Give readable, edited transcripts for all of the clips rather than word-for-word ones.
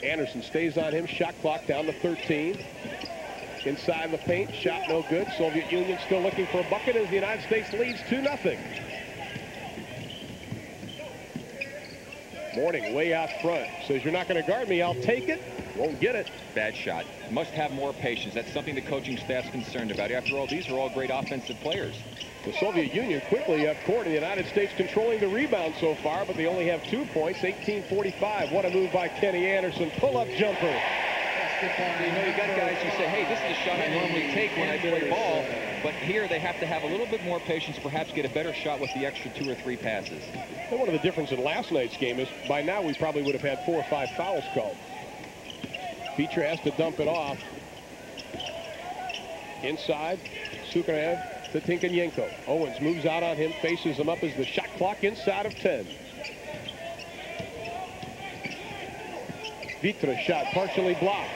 Anderson stays on him. Shot clock down to 13. Inside the paint, shot no good. Soviet Union still looking for a bucket as the United States leads 2-0. Mourning way out front. Says, you're not going to guard me. I'll take it. Won't get it. Bad shot. Must have more patience. That's something the coaching staff's concerned about. After all, these are all great offensive players. The Soviet Union quickly up court, and the United States controlling the rebound so far, but they only have 2 points. 18-45. What a move by Kenny Anderson. Pull-up jumper. You know, you got guys who say, hey, this is a shot I normally take when I play ball, but here they have to have a little bit more patience, perhaps get a better shot with the extra 2 or 3 passes. And one of the differences in last night's game is by now we probably would have had 4 or 5 fouls called. Feature has to dump it off. Inside, Sukharev to Tinkanyenko. Owens moves out on him, faces him up as the shot clock inside of 10. Vitra shot partially blocked.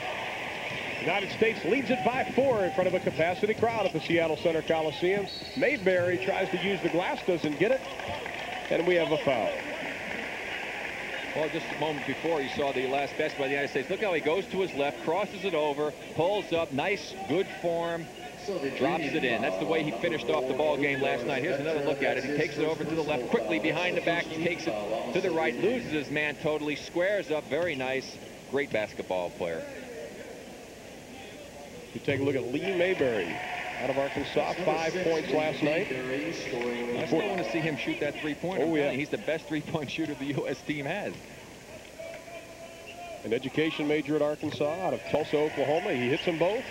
United States leads it by 4 in front of a capacity crowd at the Seattle Center Coliseum. Mayberry tries to use the glass, doesn't get it, and we have a foul. Well, just a moment before, you saw the last basket by the United States. Look how he goes to his left, crosses it over, pulls up, nice, good form, drops it in. That's the way he finished off the ball game last night. Here's another look at it. He takes it over to the left, quickly behind the back. He takes it to the right, loses his man totally, squares up, very nice, great basketball player. You take a look at Lee Mayberry out of Arkansas, 5 points last night. I still want to see him shoot that three-pointer. Oh, yeah. He's the best three-point shooter the U.S. team has. An education major at Arkansas out of Tulsa, Oklahoma. He hits them both.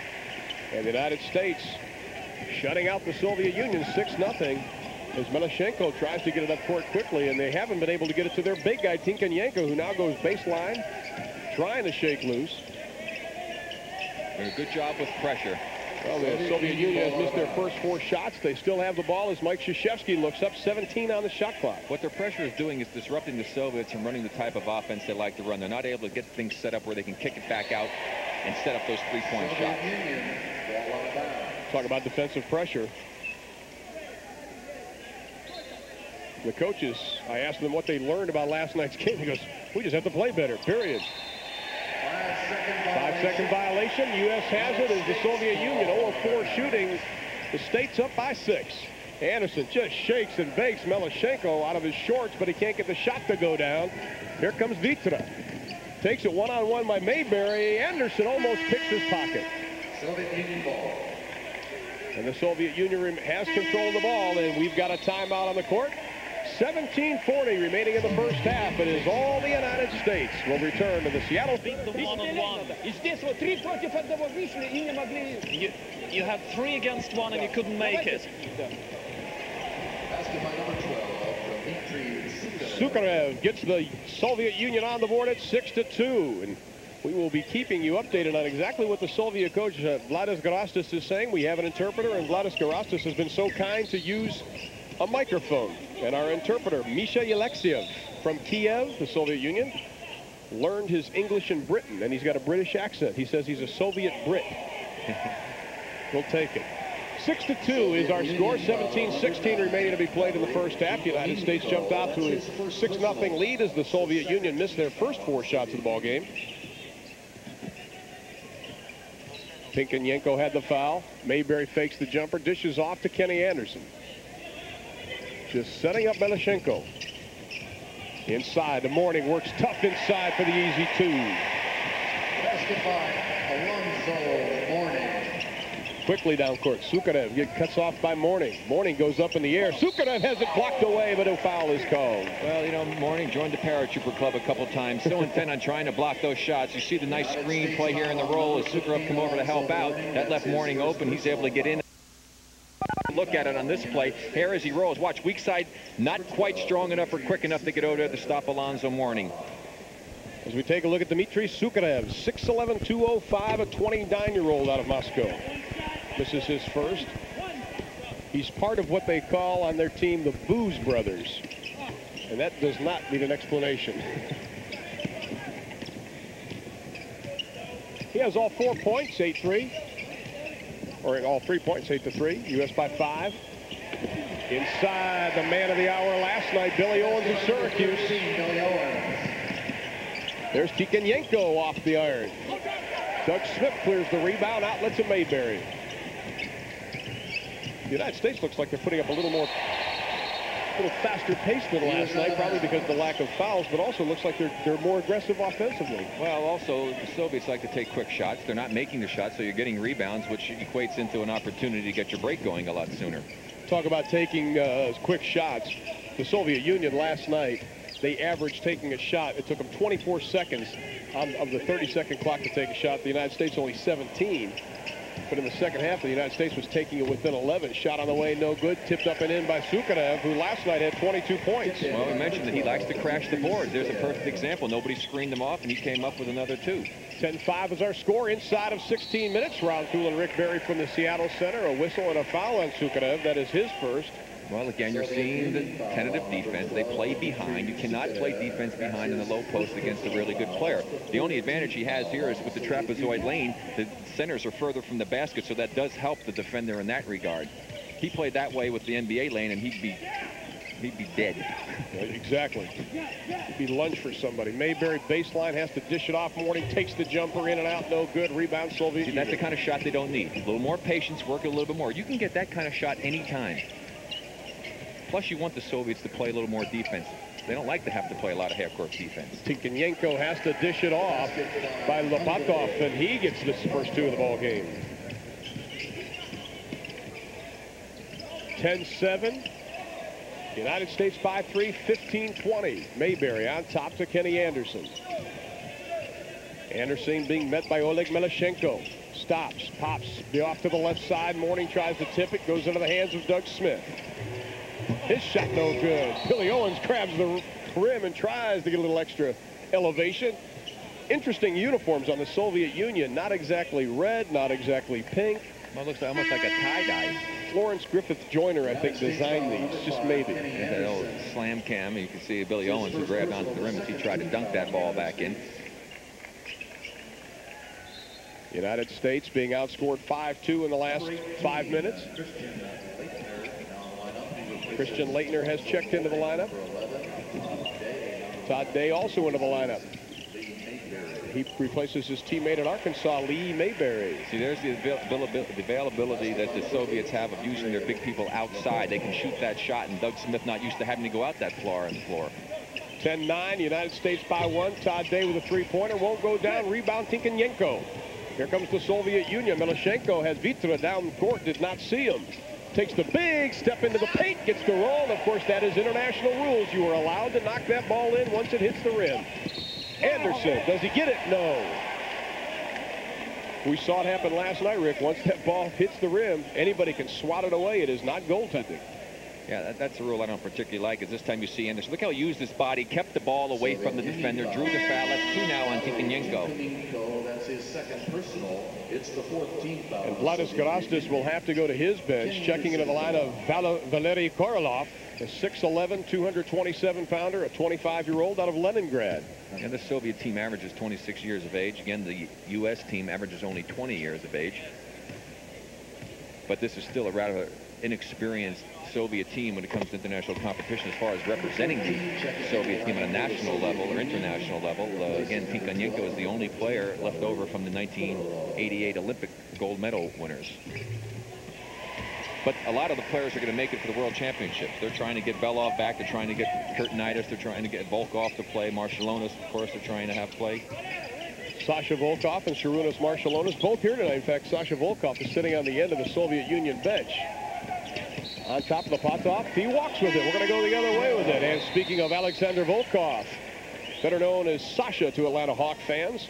And the United States shutting out the Soviet Union 6-0 as Melashenko tries to get it up court quickly, and they haven't been able to get it to their big guy, Tinkanyenko, who now goes baseline, trying to shake loose. A good job with pressure. Well, the Soviet Union has missed their first 4 shots. They still have the ball as Mike Krzyzewski looks up, 17 on the shot clock. What their pressure is doing is disrupting the Soviets and running the type of offense they like to run. They're not able to get things set up where they can kick it back out and set up those three-point shots. Talk about defensive pressure. The coaches, I asked them what they learned about last night's game. He goes, we just have to play better, period. 5-second violation. U.S. has it as the Soviet Union 0-4 shooting. The States up by 6. Anderson just shakes and bakes Melashenko out of his shorts, but he can't get the shot to go down. Here comes Vitra. Takes it one-on-one by Mayberry. Anderson almost picks his pocket. Soviet Union ball. And the Soviet Union has control of the ball, and we've got a timeout on the court. 17:40 remaining in the first half. It is all the United States. Will return to the Seattle. You had 3 against 1 and you couldn't make it. Sukharev gets the Soviet Union on the board at 6-2. And we will be keeping you updated on exactly what the Soviet coach Vladis Garastas is saying. We have an interpreter, and Vladis Garastas has been so kind to use a microphone. And our interpreter, Misha Alexiev from Kiev, the Soviet Union, learned his English in Britain, and he's got a British accent. He says he's a Soviet Brit. We'll take it. 6-2 is our score. 17-16 remaining to be played in the first half. The United States jumped out to a 6-0 lead as the Soviet Union missed their first 4 shots of the ball game. Tinkanyenko had the foul. Mayberry fakes the jumper, dishes off to Kenny Anderson. Just setting up Melashenko. Inside, the Mourning works tough inside for the easy 2. Basket by Alonzo Mourning. Quickly down court, Sukharev cuts off by Mourning. Mourning goes up in the air. Sukharev has it blocked away, but a foul is called. Well, you know, Mourning joined the Paratrooper Club a couple times, so intent on trying to block those shots. You see the nice screen play here in the roll as Sukharev come over to help out. That left Mourning open. He's able to get in. Look at it on this play. Here as he rolls. Watch, weak side, not quite strong enough or quick enough to get over there to stop Alonzo Mourning. As we take a look at Dmitry Sukharev, 6'11", 205, a 29-year-old out of Moscow. This is his first. He's part of what they call on their team the Booze Brothers. And that does not need an explanation. He has all 4 points, 8-3. Or all 3 points, 8-3. U.S. by 5. Inside, the man of the hour last night, Billy Owens of Syracuse. There's Tikhonenko off the iron. Doug Smith clears the rebound, outlets to Mayberry. The United States looks like they're putting up a little faster pace than last night, probably because of the lack of fouls, but also looks like they're more aggressive offensively. Well, also, the Soviets like to take quick shots. They're not making the shots, so you're getting rebounds, which equates into an opportunity to get your break going a lot sooner. Talk about taking quick shots. The Soviet Union last night, they averaged taking a shot. It took them 24 seconds of the 30-second clock to take a shot. The United States only 17. But in the second half, the United States was taking it within 11. Shot on the way, no good. Tipped up and in by Sukhanev, who last night had 22 points. Well, we mentioned that he likes to crash the board. There's a perfect example. Nobody screened him off, and he came up with another 2. 10-5 is our score inside of 16 minutes. Ron Thule and Rick Barry from the Seattle Center. A whistle and a foul on Sukhanev. That is his first. Well, again, you're seeing the tentative defense. They play behind. You cannot play defense behind in the low post against a really good player. The only advantage he has here is with the trapezoid lane, the centers are further from the basket, so that does help the defender in that regard. He played that way with the NBA lane, and he'd be dead. Exactly. He'd be lunch for somebody. Mayberry baseline, has to dish it off. Morning takes the jumper in and out, no good. Rebound, Soviet Union. That's the kind of shot they don't need. A little more patience, work a little bit more. You can get that kind of shot anytime. Plus, you want the Soviets to play a little more defense. They don't like to have to play a lot of half-court defense. Tikhonenko has to dish it off by Lopatov, and he gets the first 2 of the ball game. 10-7. United States by 3, 15-20. Mayberry on top to Kenny Anderson. Anderson being met by Oleg Melashenko. Stops, pops, off to the left side. Morning tries to tip it, goes into the hands of Doug Smith. His shot no good. Billy Owens grabs the rim and tries to get a little extra elevation. Interesting uniforms on the Soviet Union. Not exactly red, not exactly pink. Well, it looks almost like a tie-dye. Florence Griffith Joyner, I think, designed these, just maybe. That old slam cam. You can see Billy Owens who grabbed onto the rim as he tried to dunk that ball back in. United States being outscored 5-2 in the last 5 minutes. Christian Laettner has checked into the lineup. Todd Day also into the lineup. He replaces his teammate at Arkansas, Lee Mayberry. See, there's the availability that the Soviets have of using their big people outside. They can shoot that shot, and Doug Smith not used to having to go out that far on the floor. 10-9, United States by 1. Todd Day with a 3-pointer, won't go down. Rebound, Tikhonenko. Here comes the Soviet Union. Melashenko has Vitra down the court, did not see him. Takes the big step into the paint, gets the roll, and of course that is international rules. You are allowed to knock that ball in once it hits the rim. Anderson, does he get it? No. We saw it happen last night, Rick. Once that ball hits the rim, anybody can swat it away. It is not goaltending. Yeah, that's a rule I don't particularly like, is this time you see Anderson. Look how he used his body, kept the ball away from the defender, drew the foul. That's 2 now on Tikhonenko. That's his second personal. It's the 14th foul. And Vladis Garastas will have to go to his bench, checking into the line of Valery Korolov, a 6'11", 227-pounder, a 25-year-old out of Leningrad. And the Soviet team averages 26 years of age. Again, the U.S. team averages only 20 years of age. But this is still a rather inexperienced Soviet team when it comes to international competition as far as representing the Soviet team at a national level or international level. Again, Tikhonenko is the only player left over from the 1988 Olympic gold medal winners. But a lot of the players are going to make it for the World Championships. They're trying to get Belov back. They're trying to get Kurtinitis. They're trying to get Volkov to play. Marshallonis, of course, they're trying to have play. Sasha Volkov and Sharunas Marshallonis both here tonight. In fact, Sasha Volkov is sitting on the end of the Soviet Union bench. On top of the Potov, he walks with it. We're going to go the other way with it. And speaking of Alexander Volkov, better known as Sasha to Atlanta Hawk fans,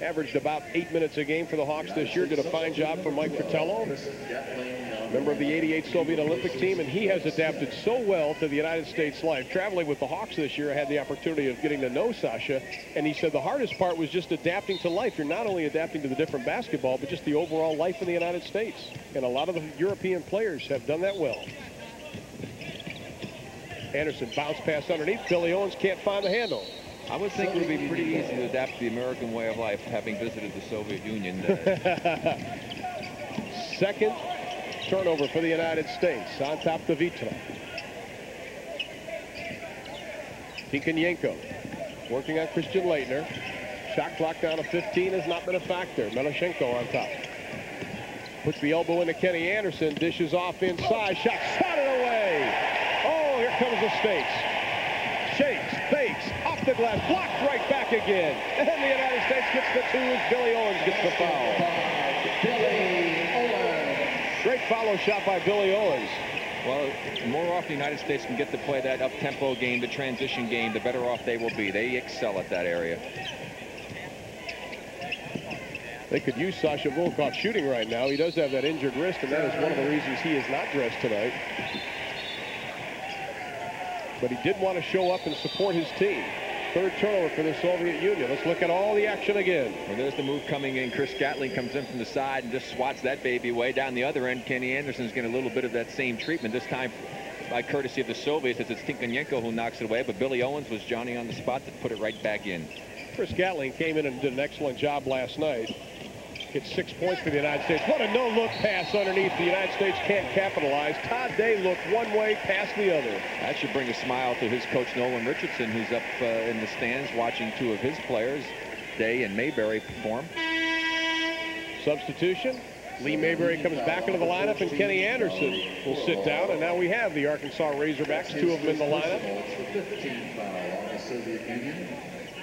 averaged about 8 minutes a game for the Hawks this year. Did a fine job for Mike Fratello, member of the '88 Soviet Olympic team, and he has adapted so well to the United States life. Traveling with the Hawks this year, I had the opportunity of getting to know Sasha, and he said the hardest part was just adapting to life. You're not only adapting to the different basketball, but just the overall life in the United States. And a lot of the European players have done that well. Anderson bounce pass underneath. Billy Owens can't find the handle. I would think it would be pretty easy to adapt to the American way of life, having visited the Soviet Union. Second turnover for the United States. On top to Vitra. Tikhonenko working on Christian Laettner. Shot clock down to 15 has not been a factor. Melashenko on top. Puts the elbow into Kenny Anderson. Dishes off inside. Shot swatted away. Oh, here comes the States. Shakes, fakes, off the glass, blocked right back again. And the United States gets the 2 as Billy Owens gets the foul. Great follow shot by Billy Owens. Well, the more often the United States can get to play that up-tempo game, the transition game, the better off they will be. They excel at that area. They could use Sasha Volkov shooting right now. He does have that injured wrist, and that is one of the reasons he is not dressed tonight. But he did want to show up and support his team. Third turnover for the Soviet Union. Let's look at all the action again. Well, there's the move coming in. Chris Gatling comes in from the side and just swats that baby away. Down the other end, Kenny Anderson's getting a little bit of that same treatment, this time by courtesy of the Soviets, as it's Tinkonenko who knocks it away. But Billy Owens was Johnny on the spot to put it right back in. Chris Gatling came in and did an excellent job last night. Hit 6 points for the United States. What a no-look pass underneath. The United States can't capitalize. Todd Day looked one way, past the other. That should bring a smile to his coach, Nolan Richardson, who's up in the stands watching 2 of his players, Day and Mayberry, perform. Substitution. Lee Mayberry comes back into the lineup, and Kenny Anderson will sit down. And now we have the Arkansas Razorbacks, 2 of them in the lineup.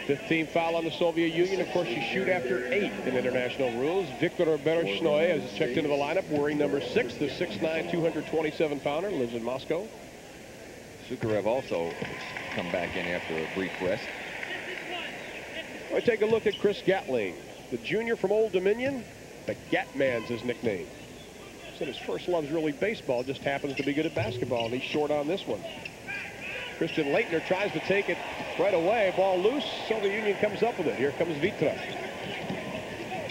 15th foul on the Soviet Union. Of course, you shoot after 8 in international rules. Victor Bereshnoi has checked into the lineup, wearing number 6, the 6'9", 227-pounder, lives in Moscow. Sukarev also come back in after a brief rest. I take a look at Chris Gatling, the junior from Old Dominion. The Gatman's his nickname. Said his first love's really baseball, just happens to be good at basketball, and he's short on this one. Christian Laettner tries to take it right away. Ball loose. Soviet Union comes up with it. Here comes Vitra.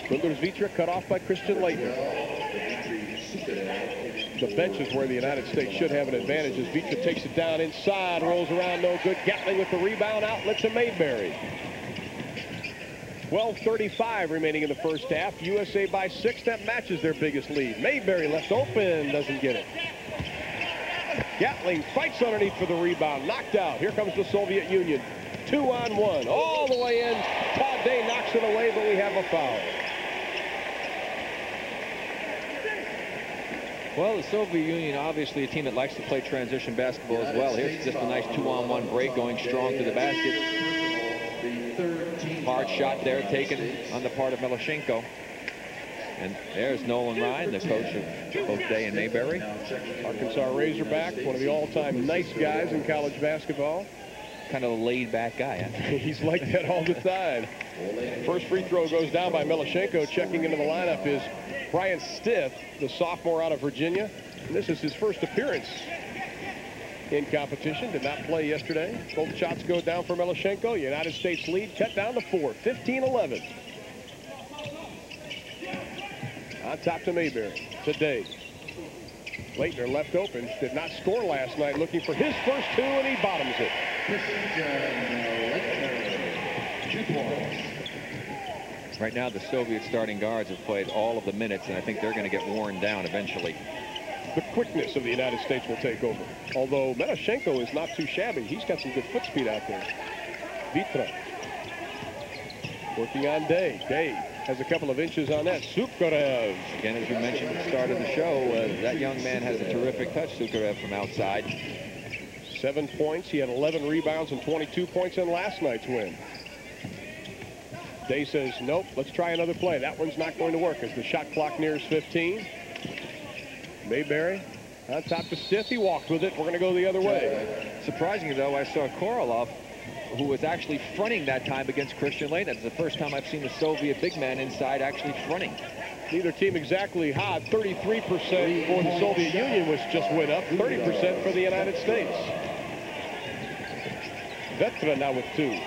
Gundars Vitra cut off by Christian Laettner. The bench is where the United States should have an advantage as Vitra takes it down inside, rolls around, no good. Gatling with the rebound, outlets to Mayberry. 12:35 remaining in the first half. USA by 6. That matches their biggest lead. Mayberry left open, doesn't get it. Gatling fights underneath for the rebound. Knocked out. Here comes the Soviet Union. 2-on-1. All the way in. Todd Day knocks it away, but we have a foul. Well, the Soviet Union, obviously a team that likes to play transition basketball as well. Here's just a nice 2-on-1 break, going strong to the basket. Hard shot there taken on the part of Melashenko. And there's Nolan Ryan, the coach of both Day and Mayberry. Arkansas Razorback, one of the all-time nice guys in college basketball. Kind of a laid-back guy, huh? He's like that all the time. First free throw goes down by Melashenko. Checking into the lineup is Brian Stith, the sophomore out of Virginia. And this is his first appearance in competition. Did not play yesterday. Both shots go down for Melashenko. United States lead cut down to 4, 15-11. On top to Mayberry. Today. Laettner left open. Did not score last night. Looking for his first 2, and he bottoms it. 2 points. Right now, the Soviet starting guards have played all of the minutes, and I think they're going to get worn down eventually. The quickness of the United States will take over. Although Melashenko is not too shabby. He's got some good foot speed out there. Vitra. Working on Day. Day has a couple of inches on that. Sukarev. Again, as we mentioned at the start of the show, that young man has a terrific touch, Sukarev, from outside. 7 points. He had 11 rebounds and 22 points in last night's win. Day says, nope, let's try another play. That one's not going to work as the shot clock nears 15. Mayberry on top to Stith. He walked with it. We're going to go the other way. Surprisingly, though, I saw Korolev, who was actually fronting that time against Christian Laettner. It's the first time I've seen the Soviet big man inside actually fronting. Neither team exactly hot. 33% for the Soviet Union, which just went up. 30% for the United States. Vetra now with 2.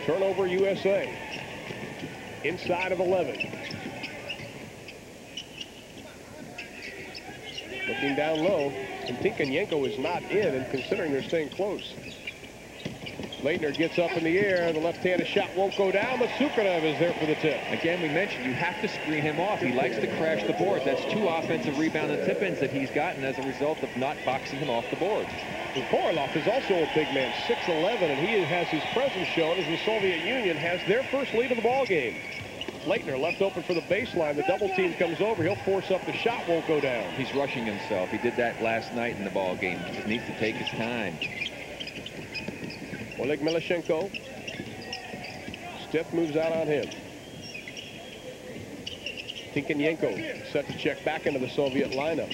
Turnover USA. Inside of 11. Looking down low, and Tinkonenko is not in, and considering they're staying close. Leitner gets up in the air. The left-handed shot won't go down, but Sukharev is there for the tip. Again, we mentioned you have to screen him off. He likes to crash the boards. That's 2 offensive rebound and tip-ins that he's gotten as a result of not boxing him off the boards. And Korolev is also a big man, 6'11", and he has his presence shown as the Soviet Union has their first lead of the ball game. Leitner left open for the baseline. The double team comes over. He'll force up the shot, won't go down. He's rushing himself. He did that last night in the ball game. He just needs to take his time. Oleg Milashenko. Stiff moves out on him. Tinkenyenko set to check back into the Soviet lineup.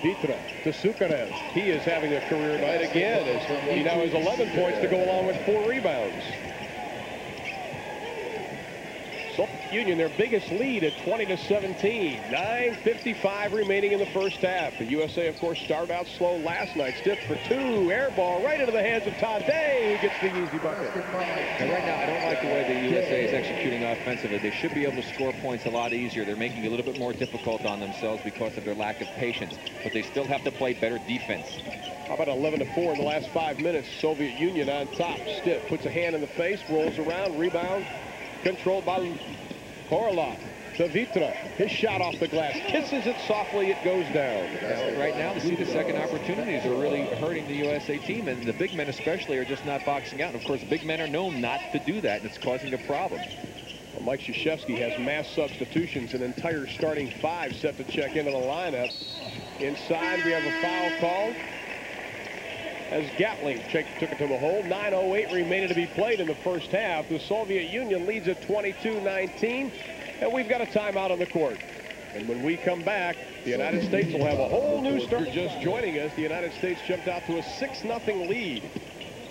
Vitra to Sukharev. He is having a career night again as he now has 11 points to go along with 4 rebounds. Soviet Union, their biggest lead at 20-17. 9:55 remaining in the first half. The USA, of course, started out slow last night. Stiff for 2. Air ball right into the hands of Tade, who gets the easy bucket. And right now, I don't like the way the USA is executing offensively. They should be able to score points a lot easier. They're making it a little bit more difficult on themselves because of their lack of patience. But they still have to play better defense. How about 11-4 in the last 5 minutes? Soviet Union on top. Stiff puts a hand in the face, rolls around, rebound. Controlled by Korolev to Vitra. His shot off the glass. Kisses it softly. It goes down. Right now, the second opportunities are really hurting the USA team, and the big men especially are just not boxing out. And of course, big men are known not to do that, and it's causing a problem. Well, Mike Krzyzewski has mass substitutions, an entire starting 5 set to check into the lineup. Inside, we have a foul called as Gatling took it to the hole. 9:08 remaining to be played in the first half. The Soviet Union leads at 22-19, and we've got a timeout on the court. And when we come back, the United States will have a whole new start. Just joining us, the United States jumped out to a 6-0 lead.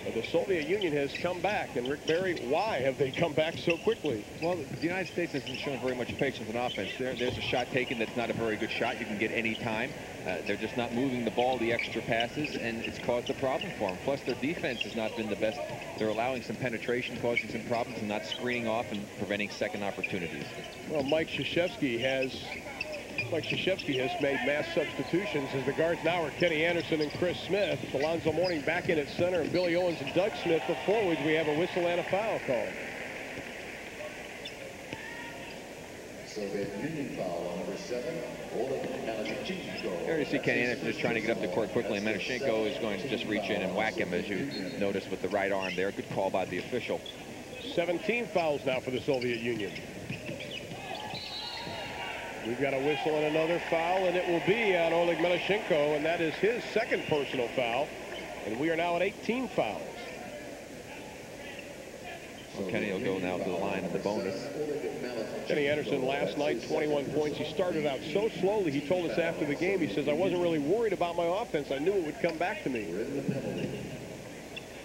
But the Soviet Union has come back. And Rick Barry, why have they come back so quickly? Well, the United States hasn't shown very much patience on offense. There's a shot taken that's not a very good shot. You can get any time. They're just not moving the ball, the extra passes, and it's caused a problem for them. Plus, their defense has not been the best. They're allowing some penetration, causing some problems, and not screening off and preventing second opportunities. Well, Mike Krzyzewski has made mass substitutions as the guards now are Kenny Anderson and Chris Smith. Alonzo Mourning back in at center, and Billy Owens and Doug Smith for forwards. We have a whistle and a foul call. Soviet Union foul on number 7, Oleg Milashenko. There you see Kenny Anderson just trying to get up the court quickly, and Milashenko is going to just reach in and whack him, as you notice, with the right arm there. Good call by the official. 17 fouls now for the Soviet Union. We've got a whistle and another foul, and it will be on Oleg Milashenko, and that is his second personal foul. And we are now at 18 fouls. Well, Kenny will go now to the line of the bonus. Kenny Anderson last night, 21 points. He started out so slowly. He told us after the game, he says, I wasn't really worried about my offense. I knew it would come back to me.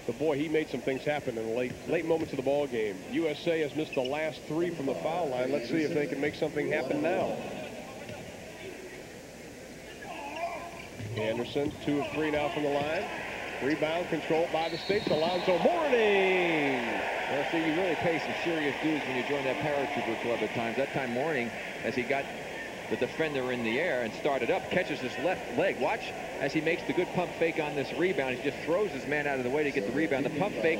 But boy, he made some things happen in the late moments of the ball game. USA has missed the last 3 from the foul line. Let's see if they can make something happen now. Anderson, 2 of 3 now from the line. Rebound controlled by the States. Alonzo Mourning. Well, see, you really pay some serious dues when you join that paratrooper club at times. That time, Mourning, as he got the defender in the air and started up, catches his left leg. Watch as he makes the good pump fake on this rebound. He just throws his man out of the way to get the rebound. The pump fake.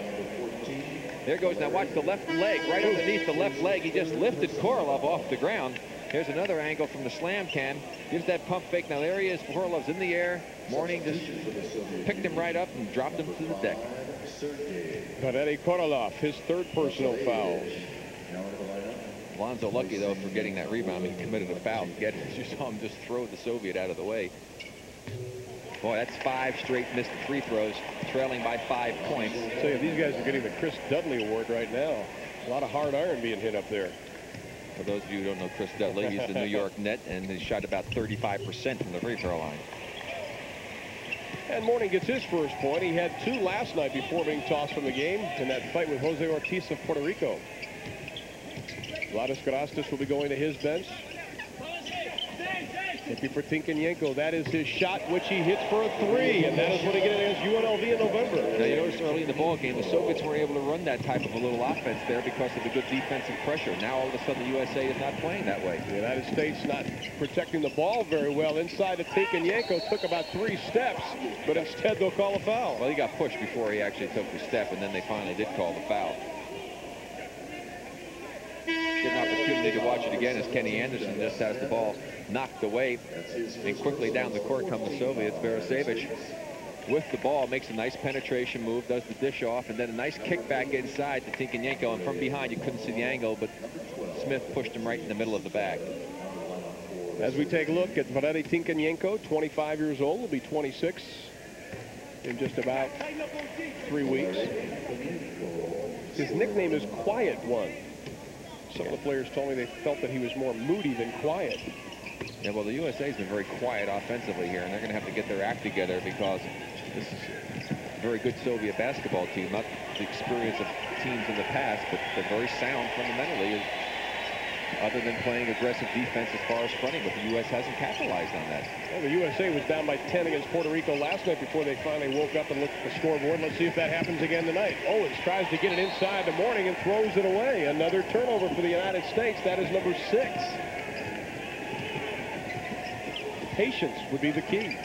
There goes. Now watch the left leg. Right underneath the left leg, he just lifted Korolev off the ground. Here's another angle from the slam cam. Gives that pump fake. Now there he is. Korolev's in the air. Mourning just picked him right up and dropped him to the deck. Valeri Korolev, his 3rd personal foul. Alonzo lucky, though, for getting that rebound. He committed a foul to get it. You saw him just throw the Soviet out of the way. Boy, that's 5 straight missed free throws, trailing by 5 points. So yeah, these guys are getting the Chris Dudley Award right now. A lot of hard iron being hit up there. For those of you who don't know Chris Dudley, he's the New York Net, and he shot about 35% from the free throw line. And Mourning gets his first point. He had 2 last night before being tossed from the game in that fight with Jose Ortiz of Puerto Rico. Vladis Garastas will be going to his bench. Looking for Tinkenyenko. That is his shot, which he hits for a 3. And that is what he gets against UNLV in November. Now, you notice early in the ball game, the Soviets weren't able to run that type of a little offense there because of the good defensive pressure. Now, all of a sudden, the USA is not playing that way. The United States not protecting the ball very well. Inside of Tinkenyenko took about 3 steps, but instead they'll call a foul. Well, he got pushed before he actually took the step, and then they finally did call the foul. Get an opportunity to watch it again as Kenny Anderson just has the ball knocked away, and quickly down the court come the Soviets. Barasiewicz with the ball makes a nice penetration move, does the dish off, and then a nice kick back inside to Tinkenyenko, and from behind you couldn't see the angle, but Smith pushed him right in the middle of the bag. As we take a look at Valeri Tinkenyenko, 25 years old, will be 26 in just about 3 weeks. His nickname is Quiet One. Some of the players told me they felt that he was more moody than quiet. Yeah, well, the USA's been very quiet offensively here, and they're going to have to get their act together because this is a very good Soviet basketball team, not the experience of teams in the past, but they're very sound fundamentally, other than playing aggressive defense as far as fronting, but the U.S. hasn't capitalized on that. Well, the USA was down by 10 against Puerto Rico last night before they finally woke up and looked at the scoreboard. Let's see if that happens again tonight. Owens tries to get it inside the Mourning and throws it away. Another turnover for the United States. That is number 6. Patience would be the key.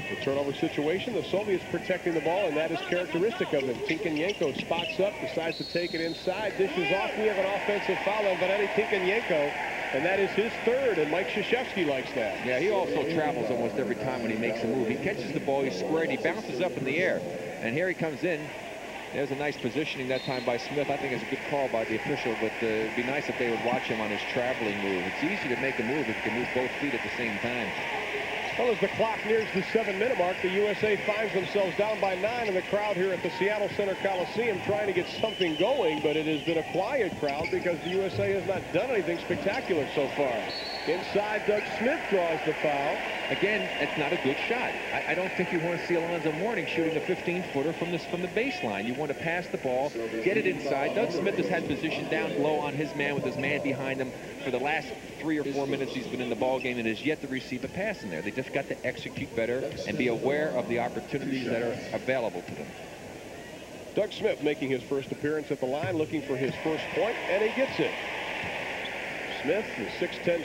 The turnover situation, the Soviets protecting the ball, and that is characteristic of them. Tinkenyenko spots up, decides to take it inside, dishes off. We have an offensive foul on Valeri Tinkenyenko, and that is his 3rd, and Mike Krzyzewski likes that. Yeah, he also travels almost every time when he makes a move. He catches the ball, he's squared, he bounces up in the air, and here he comes in. There's a nice positioning that time by Smith. I think it's a good call by the official, but it'd be nice if they would watch him on his traveling move. It's easy to make a move if you can move both feet at the same time. Well, as the clock nears the 7-minute mark, the USA finds themselves down by 9 in the crowd here at the Seattle Center Coliseum trying to get something going, but it has been a quiet crowd because the USA has not done anything spectacular so far. Inside, Doug Smith draws the foul. Again, it's not a good shot. I don't think you want to see Alonzo Mourning shooting a 15-footer from the baseline. You want to pass the ball, get it inside. Doug Smith has had position down low on his man with his man behind him for the last 3 or 4 minutes he's been in the ball game and has yet to receive a pass in there. They just got to execute better and be aware of the opportunities that are available to them. Doug Smith making his first appearance at the line, looking for his first point, and he gets it. Smith, the 6'10",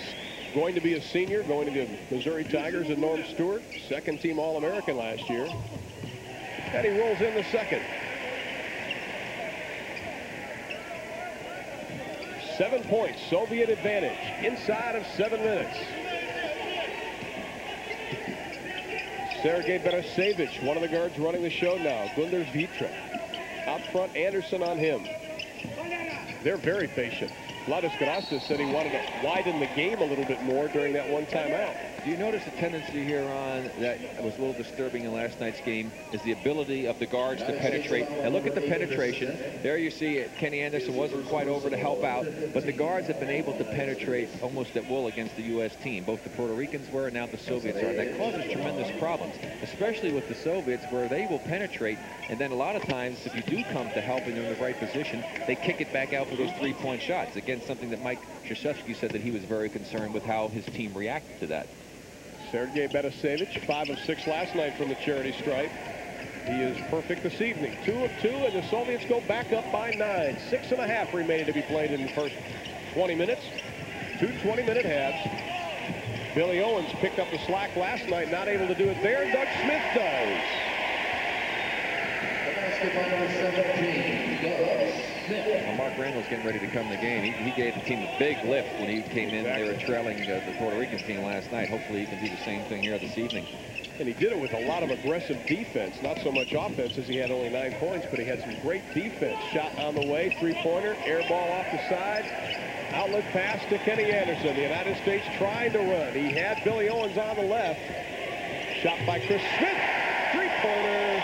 going to be a senior, going to the Missouri Tigers and Norm Stewart, 2nd team All-American last year. And he rolls in the second. 7 points, Soviet advantage, inside of 7 minutes. Sergei Barasiewicz, one of the guards running the show now. Gunders Vitra. Out front, Anderson on him. They're very patient. Vladas Garastas said he wanted to widen the game a little bit more during that one timeout. Do you notice a tendency here on that was a little disturbing in last night's game is the ability of the guards to penetrate. And look at the penetration. There you see it. Kenny Anderson wasn't quite over to help out, but the guards have been able to penetrate almost at will against the U.S. team. Both the Puerto Ricans were and now the Soviets are. And that causes tremendous problems, especially with the Soviets where they will penetrate. And then a lot of times, if you do come to help and you're in the right position, they kick it back out for those 3-point shots. Again, something that Mike Krzyzewski said that he was very concerned with how his team reacted to that. Sergei Barasiewicz, 5 of 6 last night from the charity stripe. He is perfect this evening. 2 of 2, and the Soviets go back up by 9. 6.5 remaining to be played in the first 20 minutes. 2 20-minute halves. Billy Owens picked up the slack last night, not able to do it there. Doug Smith does. Basketball number 17, Doug Smith. Well, Mark Randall's getting ready to come to the game. He gave the team a big lift when he came in. They were trailing the Puerto Rican team last night. Hopefully he can do the same thing here this evening. And he did it with a lot of aggressive defense. Not so much offense as he had only 9 points, but he had some great defense. Shot on the way, 3-pointer, air ball off the side. Outlet pass to Kenny Anderson. The United States trying to run. He had Billy Owens on the left. Shot by Chris Smith. 3-pointer.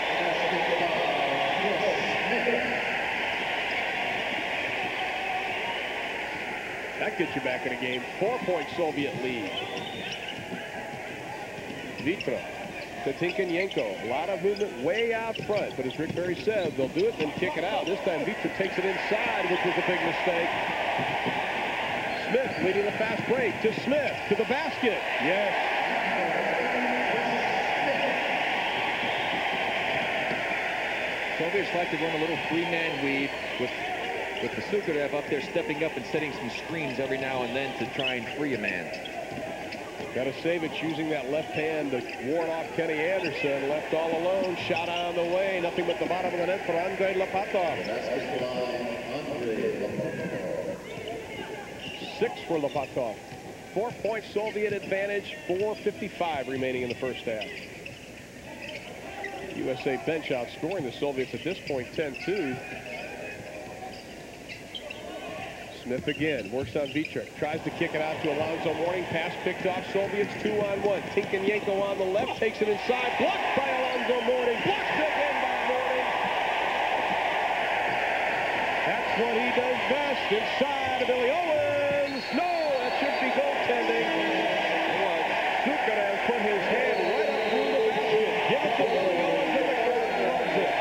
That gets you back in a game. 4-point Soviet lead. Vitra to Tinkenyenko. A lot of movement way out front. But as Rick Barry said, they'll do it and kick it out. This time Vitra takes it inside, which was a big mistake. Smith leading the fast break to Smith to the basket. Yes. Soviets like to run a little three-man weave with the Sukarev up there stepping up and setting some screens every now and then to try and free a man. Gatasevich using that left hand to ward off Kenny Anderson. Left all alone. Shot on the way. Nothing but the bottom of the net for Andrei Lapatov. 6 for Lapatov. 4-point Soviet advantage. 4:55 remaining in the first half. USA bench outscoring the Soviets at this point 10-2. Smith again works on Vitrek, tries to kick it out to Alonzo Mourning. Pass picked off. Soviets 2-on-1. Tinkenyenko on the left, takes it inside, blocked by Alonzo Mourning. Blocked again by Mourning. That's what he does best. Inside to Billy Owens. No, that should be goaltending. Sukarev put his hand right up through the basket. Give it to Billy Owens, and the crowd loves it.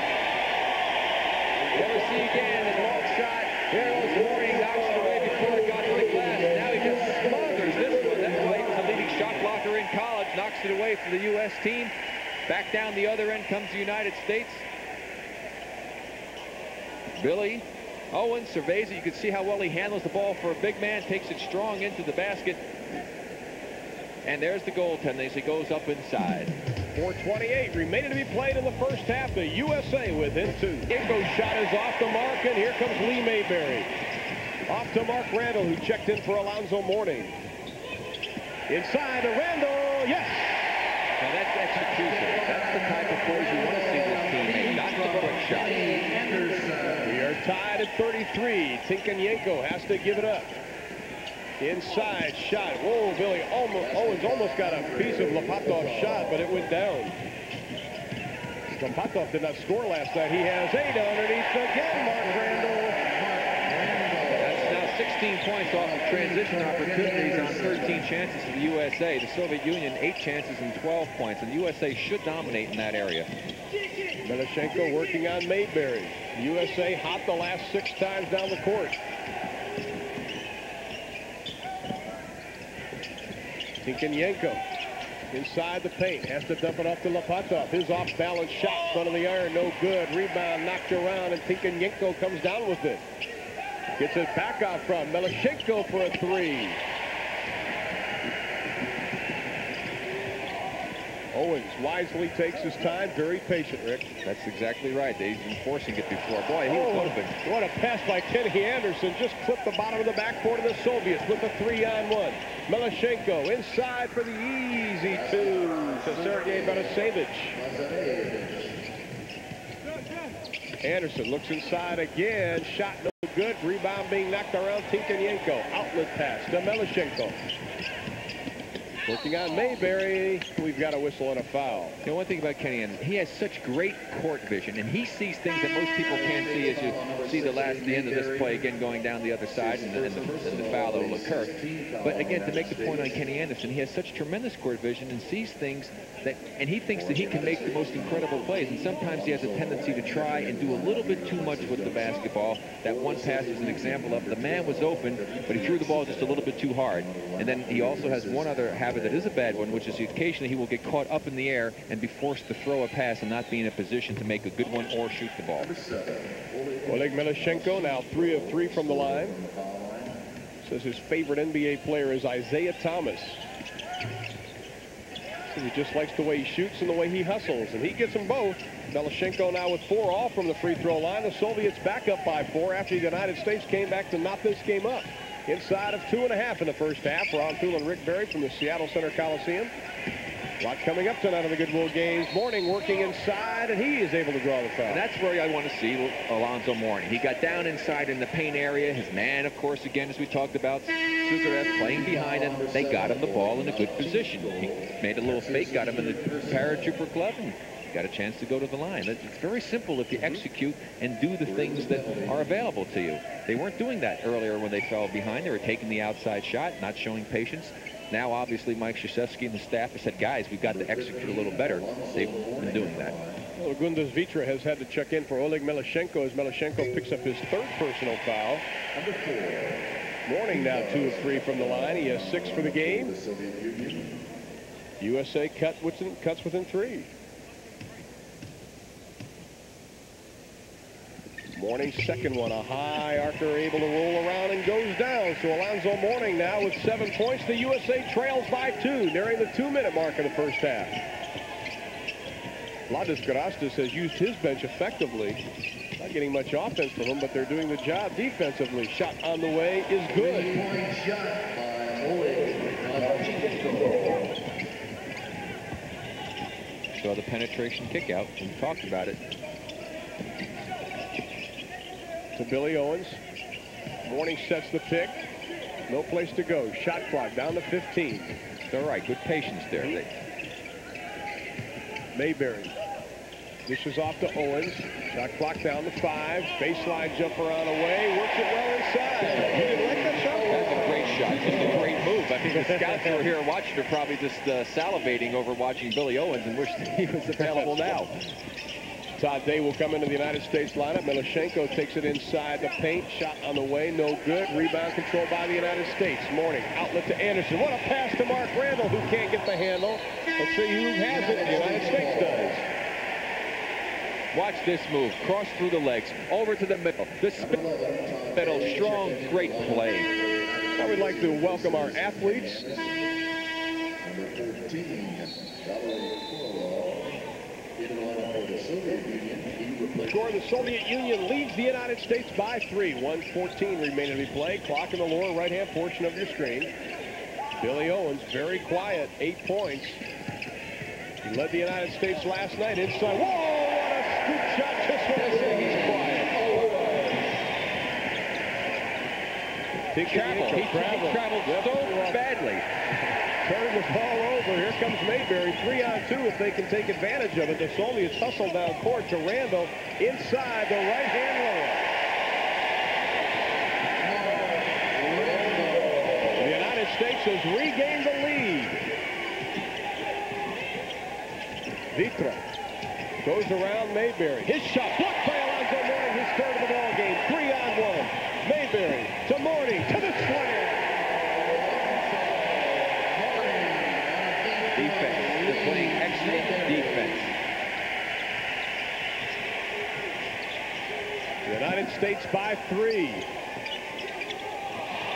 Never see again. A long shot. Here was Mourning. Knocks it away before it got to the glass. Now he just smothers this one. That's why he was a leading shot blocker in college. Knocks it away for the U.S. team. Back down the other end comes the United States. Billy Owens surveys it. You can see how well he handles the ball for a big man. Takes it strong into the basket. And there's the goaltending as he goes up inside. 4:28 remaining to be played in the first half. The USA within 2. Ingo's shot is off the mark, and here comes Lee Mayberry. Off to Mark Randall, who checked in for Alonzo Mourning. Inside to Randall, yes! Now that's execution. That's the type of plays you want to see this team make, not the quick shot. We are tied at 33. Tinkenyenko has to give it up. Inside shot. Whoa, Billy Owens almost got a piece of Lapatov's shot, but it went down. Lapatov did not score last night. He has 8 underneath again, Mark Randall. That's now 16 points off of transition opportunities on 13 chances for the USA. The Soviet Union 8 chances and 12 points, and the USA should dominate in that area. Melashenko working on Mayberry. The USA hot the last 6 times down the court. Tinkenyenko inside the paint, has to dump it off to Lapatov. His off-balance shot, front of the iron, no good. Rebound knocked around, and Tinkenyenko comes down with it. Gets it back out from Melashenko for a 3. Owens wisely takes his time, very patient, Rick. That's exactly right. They've been forcing it before. Boy, he was open. What a pass by Kenny Anderson. Just clipped the bottom of the backboard of the Soviets with a 3-on-1. Melashenko inside for the easy 2 to Sergei Gatasevich. Anderson looks inside again. Shot no good. Rebound being knocked around. Tinkenyenko. Outlet pass to Melashenko. Working on Mayberry. We've got a whistle and a foul. You know, one thing about Kenny, he has such great court vision, and he sees things that most people can't see as you see the end of this play again going down the other side and the foul that will occur. But again, to make the point on Kenny Anderson, he has such tremendous court vision and sees things that, and he thinks that he can make the most incredible plays, and sometimes he has a tendency to try and do a little bit too much with the basketball. That one pass is an example of the man was open, but he threw the ball just a little bit too hard. And then he also has one other habit that is a bad one, which is occasionally he will get caught up in the air and be forced to throw a pass and not be in a position to make a good one or shoot the ball. Oleg Melashenko now 3 of 3 from the line. Says his favorite NBA player is Isaiah Thomas. Says he just likes the way he shoots and the way he hustles, and he gets them both. Melashenko now with 4 all from the free throw line. The Soviets back up by 4 after the United States came back to knot this game up. Inside of 2.5 in the first half. Ron Thule and Rick Barry from the Seattle Center Coliseum. A lot coming up tonight on the Goodwill Games. Mourning working inside, and he is able to draw the foul. And that's where I want to see Alonzo Mourning. He got down inside in the paint area. His man, of course, again, as we talked about, Sukarev playing behind him. They got him the ball in a good position. He made a little fake, got him in the paratrooper glove, and got a chance to go to the line. It's very simple if you execute and do the things that are available to you. They weren't doing that earlier when they fell behind. They were taking the outside shot, not showing patience. Now, obviously, Mike Krzyzewski and the staff have said, guys, we've got to execute a little better. They've been doing that. Well, Gundas Vitra has had to check in for Oleg Melashenko as Melashenko picks up his 3rd personal foul. Number 4. Mourning now 2 of 3 from the line. He has 6 for the game. USA cuts within 3. Mourning's second one, a high arcer able to roll around and goes down. So Alonzo Mourning now with 7 points. The USA trails by 2, nearing the 2-minute mark of the first half. Vladas Garastas has used his bench effectively. Not getting much offense from him, but they're doing the job defensively. Shot on the way is good. 3-point shot by Oleg Melchenko. So the penetration kick out. We talked about it. To Billy Owens. Mourning sets the pick. No place to go. Shot clock down to 15. It's all right. Good patience there. Mayberry. Dishes off to Owens. Shot clock down to 5. Baseline jumper on away. Works it well inside. You didn't like that shot? That's a great shot. Just a great move. I think the scouts who are here watching are probably just salivating over watching Billy Owens and wish he was available now. Todd Day will come into the United States lineup. Melchenko takes it inside the paint. Shot on the way, no good. Rebound controlled by the United States. Mourning, outlet to Anderson. What a pass to Mark Randall, who can't get the handle. Let's see who has it. The United States does. Watch this move. Cross through the legs. Over to the middle. The spin middle. Strong, great play. I would like to welcome our athletes. Number 13, Valerie Korolov. In the lineup for the Soviet Union. Score, the Soviet Union leads the United States by 3. 1:14 remaining to be played. Clock in the lower right-hand portion of your screen. Billy Owens, very quiet, 8 points. He led the United States last night inside. Whoa, what a scoop shot. Just when I say he's quiet. He traveled so badly. Turn the ball over. Here comes Mayberry. 3-on-2 if they can take advantage of it. The Soviets hustle down court to Randall inside the right-hand lower. The United States has regained the lead. Vitra goes around Mayberry. His shot blocked by Alonzo Mourning. His third of the ball game. 3-on-1. Mayberry to Mourning to the slam. Defense. They're playing excellent defense. The United States by 3.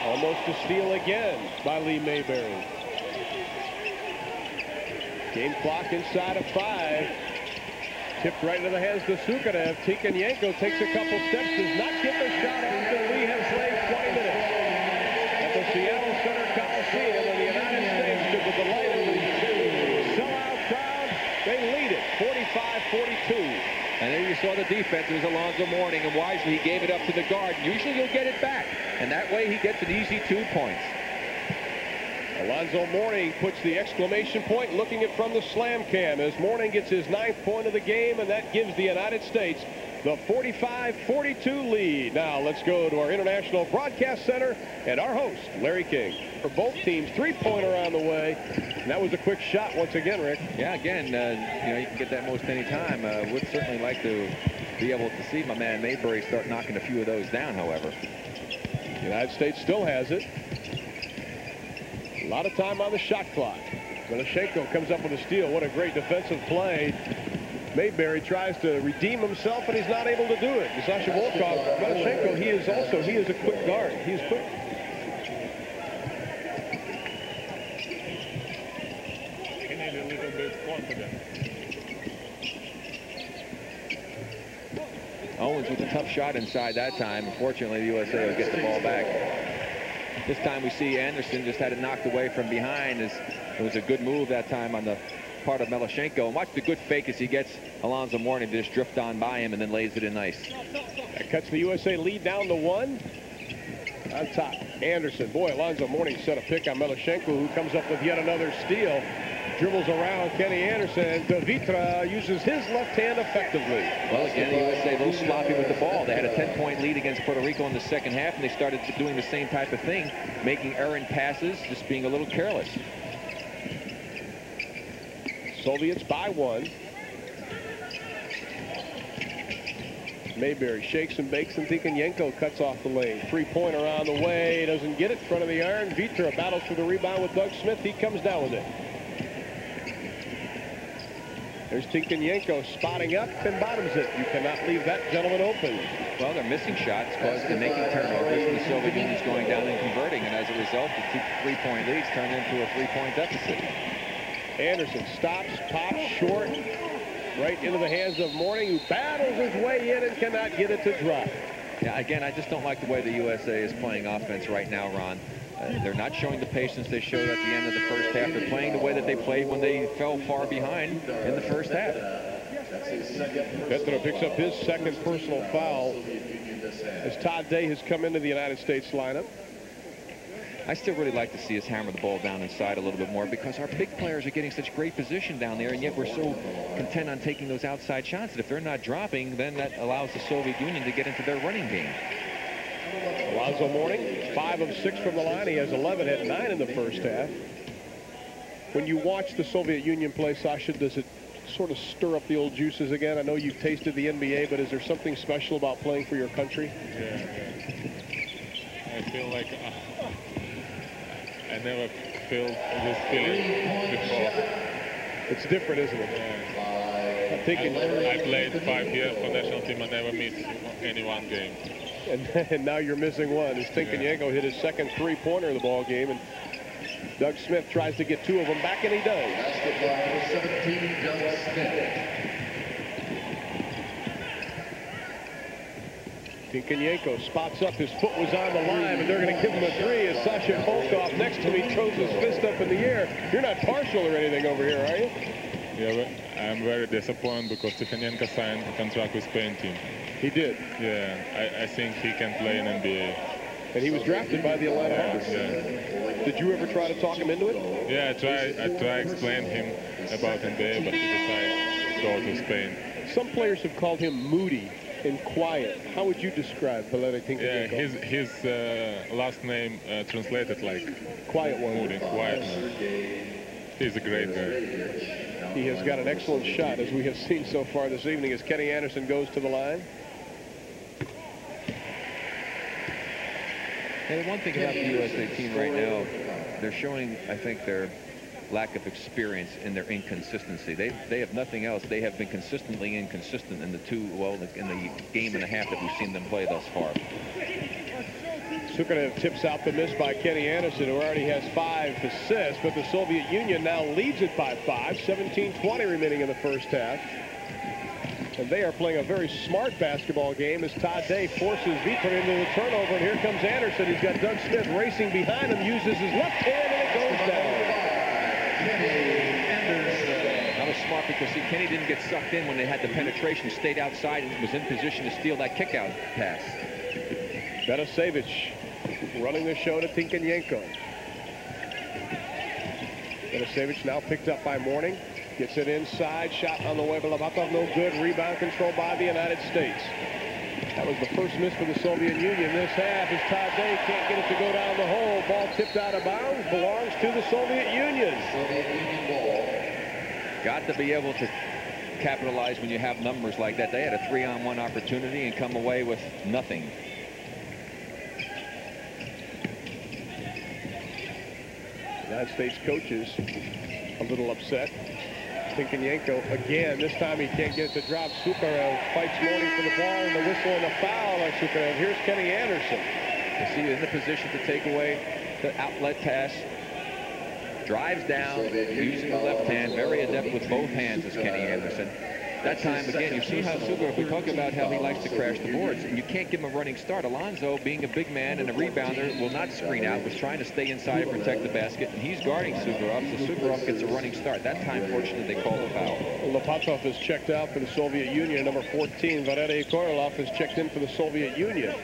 Almost a steal again by Lee Mayberry. Game clock inside of 5. Tipped right into the hands of Sukarev. Tikhonenko takes a couple steps, does not get the shot off, and Lee has played 20 minutes. At the Seattle Center Coliseum, and the United States, to the delight of the sellout crowd, they lead it 45-42. And there you saw the defense. It was Alonzo Mourning, and wisely he gave it up to the guard. Usually he'll get it back, and that way he gets an easy 2 points. Alonzo Mourning puts the exclamation point, looking it from the slam cam as Mourning gets his 9th point of the game, and that gives the United States the 45-42 lead. Now let's go to our International Broadcast Center and our host, Larry King. For both teams, 3-pointer on the way. And that was a quick shot once again, Rick. Yeah, again, you know, you can get that most any time. Would certainly like to be able to see my man Mayberry start knocking a few of those down, however. The United States still has it. A lot of time on the shot clock. Melchenko comes up with a steal. What a great defensive play. Mayberry tries to redeem himself, and he's not able to do it. Sasha Volkov, Melchenko, he is a quick guard. He's quick. He needs a little bit confident. Owens with a tough shot inside that time. Unfortunately, the USA will get the ball back. This time we see Anderson just had it knocked away from behind. It was a good move that time on the part of Melchenko. And watch the good fake as he gets Alonzo Mourning to just drift on by him and then lays it in nice. That cuts the USA lead down to 1. On top, Anderson. Boy, Alonzo Mourning set a pick on Melchenko, who comes up with yet another steal. Dribbles around Kenny Anderson. De Vitra uses his left hand effectively. Well, again, the USA a little sloppy with the ball. They had a 10-point lead against Puerto Rico in the second half, and they started doing the same type of thing, making errant passes, just being a little careless. Soviets by 1. Mayberry shakes and bakes, and Tikhonenko cuts off the lane. 3-pointer on the way. Doesn't get it. Front of the iron. Vitra battles for the rebound with Doug Smith. He comes down with it. There's Tinkenyenko spotting up and bottoms it. You cannot leave that gentleman open. Well, they're missing shots because they're making turnovers, and the Soviet Union's going down and converting, and as a result, the 2 3-point leads turn into a 3-point deficit. Anderson stops, pops short, right into the hands of Mourning, who battles his way in and cannot get it to drop. Yeah, again, I just don't like the way the USA is playing offense right now, Ron. They're not showing the patience they showed at the end of the first half. They're playing the way that they played when they fell far behind in the first half. Petro picks up his second personal foul as Todd Day has come into the United States lineup. I still really like to see us hammer the ball down inside a little bit more because our big players are getting such great position down there, and yet we're so content on taking those outside shots that if they're not dropping, then that allows the Soviet Union to get into their running game. Alonzo Mourning, 5 of 6 from the line. He has 11, had 9 in the first half. When you watch the Soviet Union play, Sasha, does it sort of stir up the old juices again? I know you've tasted the NBA, but is there something special about playing for your country? Yeah. I feel like I never felt this feeling before. It's different, isn't it? Yeah. I'm thinking. I played 5 years for national team. I never missed any one game. And now you're missing one. As Tinkenyenko hit his second 3-pointer of the ball game, and Doug Smith tries to get 2 of them back, and he does. Basketball number 17, Doug Smith. Tinkenyenko spots up. His foot was on the line, but they're going to give him a 3 as Sasha Volkov next to him throws his fist up in the air. You're not partial or anything over here, are you? Yeah, but I'm very disappointed because Tinkenyenko signed a contract with Spain team. He did. Yeah, I think he can play in NBA. And he was drafted by the Atlanta Hawks. Yeah. Did you ever try to talk him into it? Yeah, I try to explain him about NBA, but he decided to go to Spain. Some players have called him moody and quiet. How would you describe Valeri Tinkenyenko? Yeah, his last name translated like quiet one. moody, quiet man. He's a great guy. He has got an excellent shot, as we have seen so far this evening, as Kenny Anderson goes to the line. And the one thing about the USA team right now, they're showing, I think, their lack of experience in their inconsistency. They have nothing else. They have been consistently inconsistent in the game and a half that we've seen them play thus far. Sukarev tips out the miss by Kenny Anderson, who already has 5 assists, but the Soviet Union now leads it by 5, 17-20 remaining in the first half. And they are playing a very smart basketball game as Todd Day forces Vitor into the turnover, and here comes Anderson. He's got Doug Smith racing behind him, uses his left hand, and it goes down. That was smart because, see, Kenny didn't get sucked in when they had the penetration, stayed outside and was in position to steal that kick-out pass. Betasevich running the show to Tinkenyenko. Betasevich now picked up by Mourning. Gets it inside. Shot on the way by Labatov. No good. Rebound control by the United States. That was the first miss for the Soviet Union this half as Todd Day can't get it to go down the hole. Ball tipped out of bounds. Belongs to the Soviet Union. Soviet Union ball. Got to be able to capitalize when you have numbers like that. They had a 3-on-1 opportunity and come away with nothing. United States coaches a little upset. Tinkenyenko again. This time he can't get it to drop. Sukarev fights Mourning for the ball, and the whistle and the foul on Sukarev. Here's Kenny Anderson. You see, in the position to take away the outlet pass. Drives down, using the left hand. Very adept with both hands is Kenny Anderson. That time, again, you see how Sukarev, we talk about how he likes to crash the boards, and you can't give him a running start. Alonzo, being a big man and a rebounder, will not screen out, was trying to stay inside and protect the basket, and he's guarding Sukarev, so Sukarev gets a running start. That time, fortunately, they called a foul. Lapatov is checked out for the Soviet Union. Number 14, Valery Korolov, is checked in for the Soviet Union.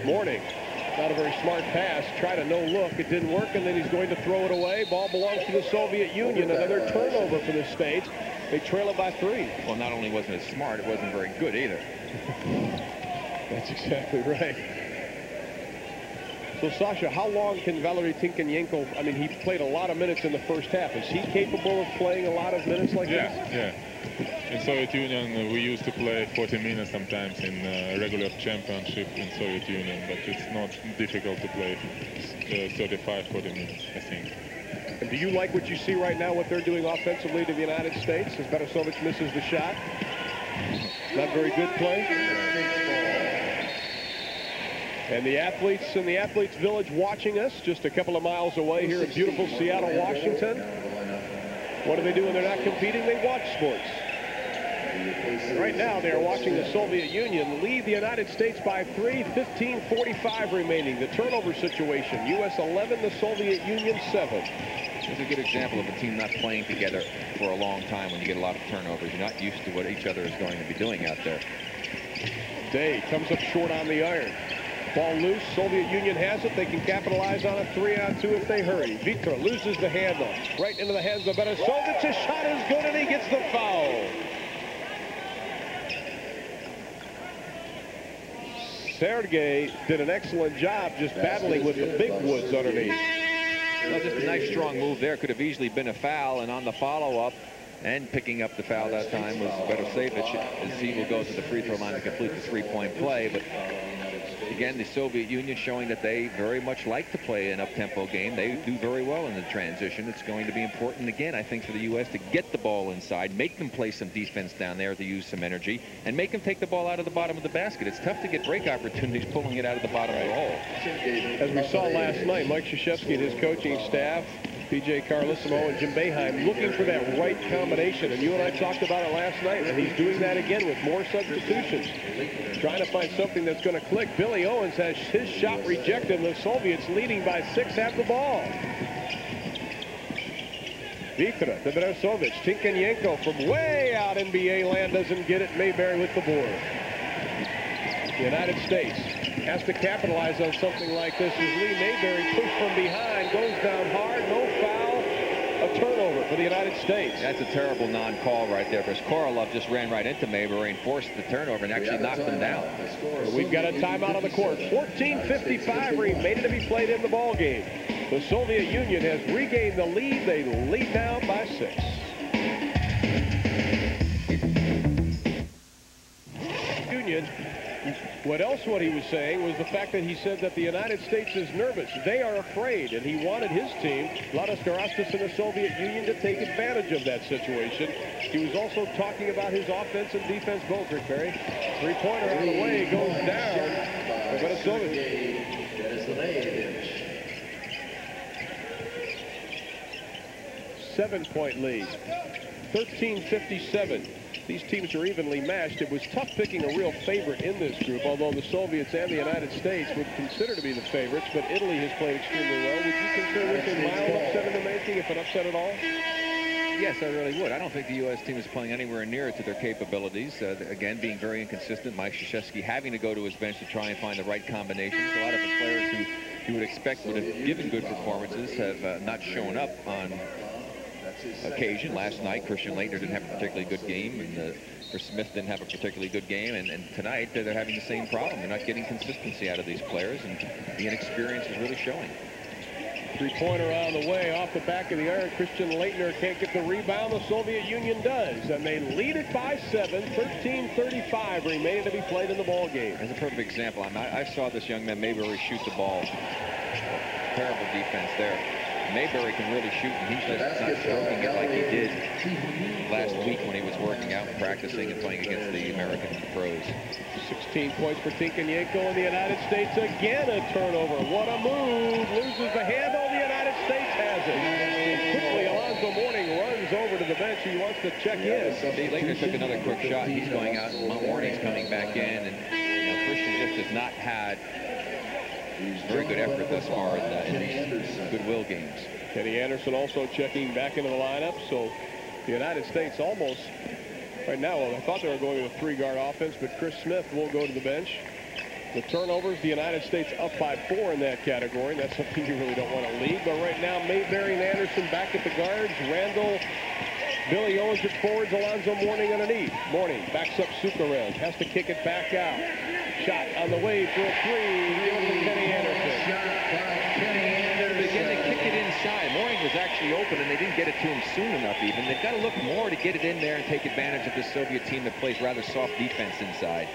Mourning. Not a very smart pass. Tried a no-look. It didn't work, and then he's going to throw it away. Ball belongs to the Soviet Union. Another turnover for the States. They trail it by 3. Well, not only wasn't it smart, it wasn't very good either. That's exactly right. So, Sasha, how long can Valeri Tinkenyenko, I mean, he played a lot of minutes in the first half. Is he capable of playing a lot of minutes like this? Yeah. In Soviet Union, we used to play 40 minutes sometimes in regular championship in Soviet Union, but it's not difficult to play 35, 40 minutes, I think. And do you like what you see right now, what they're doing offensively to the United States, as Berasovic misses the shot? Not very good play. And the athletes in the Athletes Village watching us just a couple of miles away here in beautiful Seattle, Washington. What do they do when they're not competing? They watch sports. Right now, they're watching the Soviet Union lead the United States by 3, 15:45 remaining. The turnover situation, U.S. 11, the Soviet Union 7. It's a good example of a team not playing together for a long time when you get a lot of turnovers. You're not used to what each other is going to be doing out there. Day comes up short on the iron. Ball loose. Soviet Union has it. They can capitalize on a 3-on-2 if they hurry. Vitra loses the handle. Right into the hands of Berasovic. His shot is good, and he gets the foul. Sergei did an excellent job just battling with the big woods underneath. Well, just a nice strong move there. Could have easily been a foul, and on the follow-up and picking up the foul that time was Berasovic, as he will go to the free throw line to complete the three-point play. But again, the Soviet Union showing that they very much like to play an up-tempo game. They do very well in the transition. It's going to be important again, I think, for the U.S. to get the ball inside, make them play some defense down there to use some energy, and make them take the ball out of the bottom of the basket. It's tough to get break opportunities pulling it out of the bottom of the hole. As we saw last night, Mike Krzyzewski and his coaching staff, P.J. Carlissimo and Jim Boeheim, looking for that right combination. And you and I talked about it last night, and he's doing that again with more substitutions. Trying to find something that's going to click. Billy Owens has his shot rejected. The Soviets leading by 6 have the ball. Vitra to Berasovic. Tinkenyenko from way out NBA land doesn't get it. Mayberry with the board. The United States has to capitalize on something like this as Lee Mayberry pushed from behind, goes down hard, no foul, a turnover for the United States. That's a terrible non-call right there, because Korolev just ran right into Mayberry and forced the turnover and actually knocked him down. We've got a timeout on the court. 14:55 remaining to be played in the ball game. The Soviet Union has regained the lead. They lead now by 6. Union. What he was saying was the fact that he said that the United States is nervous. They are afraid, and he wanted his team, Vladas Garastas and the Soviet Union, to take advantage of that situation. He was also talking about his offense and defense both, Rick Barry. Three-pointer on the way, goes down for Berasovic. 7-point lead, 13:57. These teams are evenly matched. It was tough picking a real favorite in this group, although the Soviets and the United States would consider to be the favorites, but Italy has played extremely well. Would you consider this a mild upset in the making, if an upset at all? Yes, I really would. I don't think the U.S. team is playing anywhere near to their capabilities. Again, being very inconsistent. Mike Krzyzewski having to go to his bench to try and find the right combinations. A lot of the players who you would expect would have given good performances have not shown up on occasion. Last night, Christian Laettner didn't have a particularly good game, and Chris Smith didn't have a particularly good game, and tonight they're having the same problem. They're not getting consistency out of these players, and the inexperience is really showing. Three-pointer on the way, off the back of the iron. Christian Laettner can't get the rebound. The Soviet Union does, and they lead it by 7. 13:35 remaining to be played in the ball game. As a perfect example, I saw this young man Mayberry shoot the ball. Terrible defense there. Mayberry can really shoot, and he's just not stroking it like he did last week when he was working out and practicing and playing against the American pros. 16 points for Tinkenyenko in the United States. Again, a turnover. What a move. Loses the handle. The United States has it. And quickly, Alonzo Mourning runs over to the bench. He wants to check in. See, Laettner took another quick shot. He's going out. Mourning's coming back in. And Christian just has not had very good effort thus far in these Goodwill games. Kenny Anderson also checking back into the lineup. So the United States almost, right now, I thought they were going with a 3-guard offense, but Chris Smith will go to the bench. The turnovers, the United States up by 4 in that category. That's something you really don't want to lead. But right now, Mayberry and Anderson back at the guards. Randall, Billy Owens at forwards, Alonzo Mourning underneath. Mourning backs up Sukarev, has to kick it back out. Shot on the way for a 3. Kenny Anderson. Again, they kick it inside. Mourning was actually open, and they didn't get it to him soon enough even. They've got to look more to get it in there and take advantage of this Soviet team that plays rather soft defense inside.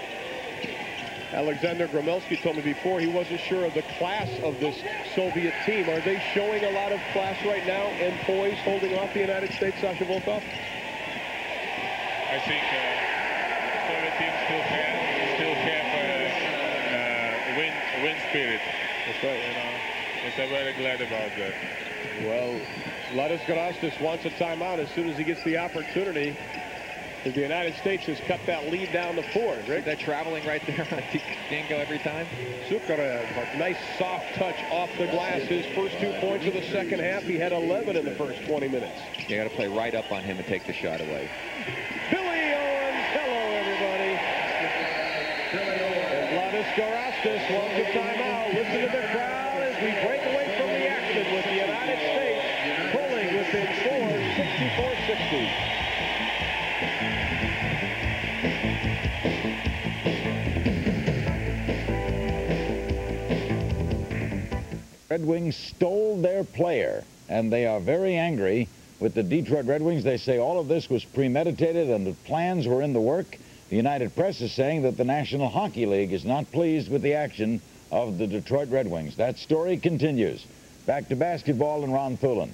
Alexander Gromelsky told me before he wasn't sure of the class of this Soviet team. Are they showing a lot of class right now and poise holding off the United States, Sasha Volkov? I think Soviet team still have win spirit. That's right. You know, yes, I'm very glad about that. Well, Vladis Garastas wants a timeout as soon as he gets the opportunity. The United States has cut that lead down to 4. Rick? That traveling right there on Dingo every time. Sukarev, a nice soft touch off the glass. His first 2 points of the second half. He had 11 in the first 20 minutes. You got to play right up on him and take the shot away. Billy Owens, hello everybody. And Vladis Garastas wants a timeout. Listen to the crowd as we break away from the action with the United States pulling within 4, 64-60. Red Wings stole their player, and they are very angry with the Detroit Red Wings. They say all of this was premeditated and the plans were in the work. The United Press is saying that the National Hockey League is not pleased with the action of the Detroit Red Wings. That story continues. Back to basketball and Ron Thulin.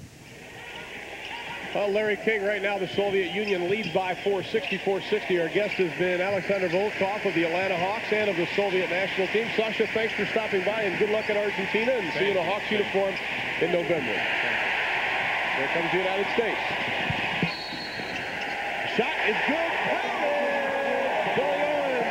Well, Larry King, right now the Soviet Union leads by 4, 64-60. Our guest has been Alexander Volkov of the Atlanta Hawks and of the Soviet national team. Sasha, thanks for stopping by, and good luck in Argentina, and see you in a Hawks uniform in November. Here comes the United States. Shot is good. Billy Owens.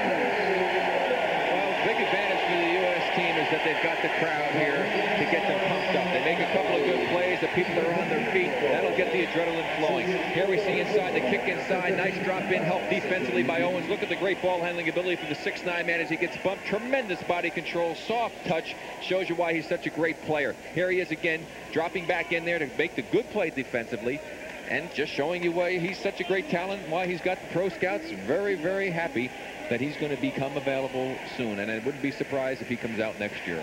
Well, big advantage for the U.S. team is that they've got the crowd here to get them pumped up. They make a couple of good plays. The people that are on their feet, that'll get the adrenaline flowing. Here we see inside, the kick inside. Nice drop in, help defensively by Owens. Look at the great ball handling ability for the 6'9" man as he gets bumped. Tremendous body control, soft touch. Shows you why he's such a great player. Here he is again, dropping back in there to make the good play defensively. And just showing you why he's such a great talent and why he's got the pro scouts very, very happy that he's going to become available soon. And I wouldn't be surprised if he comes out next year.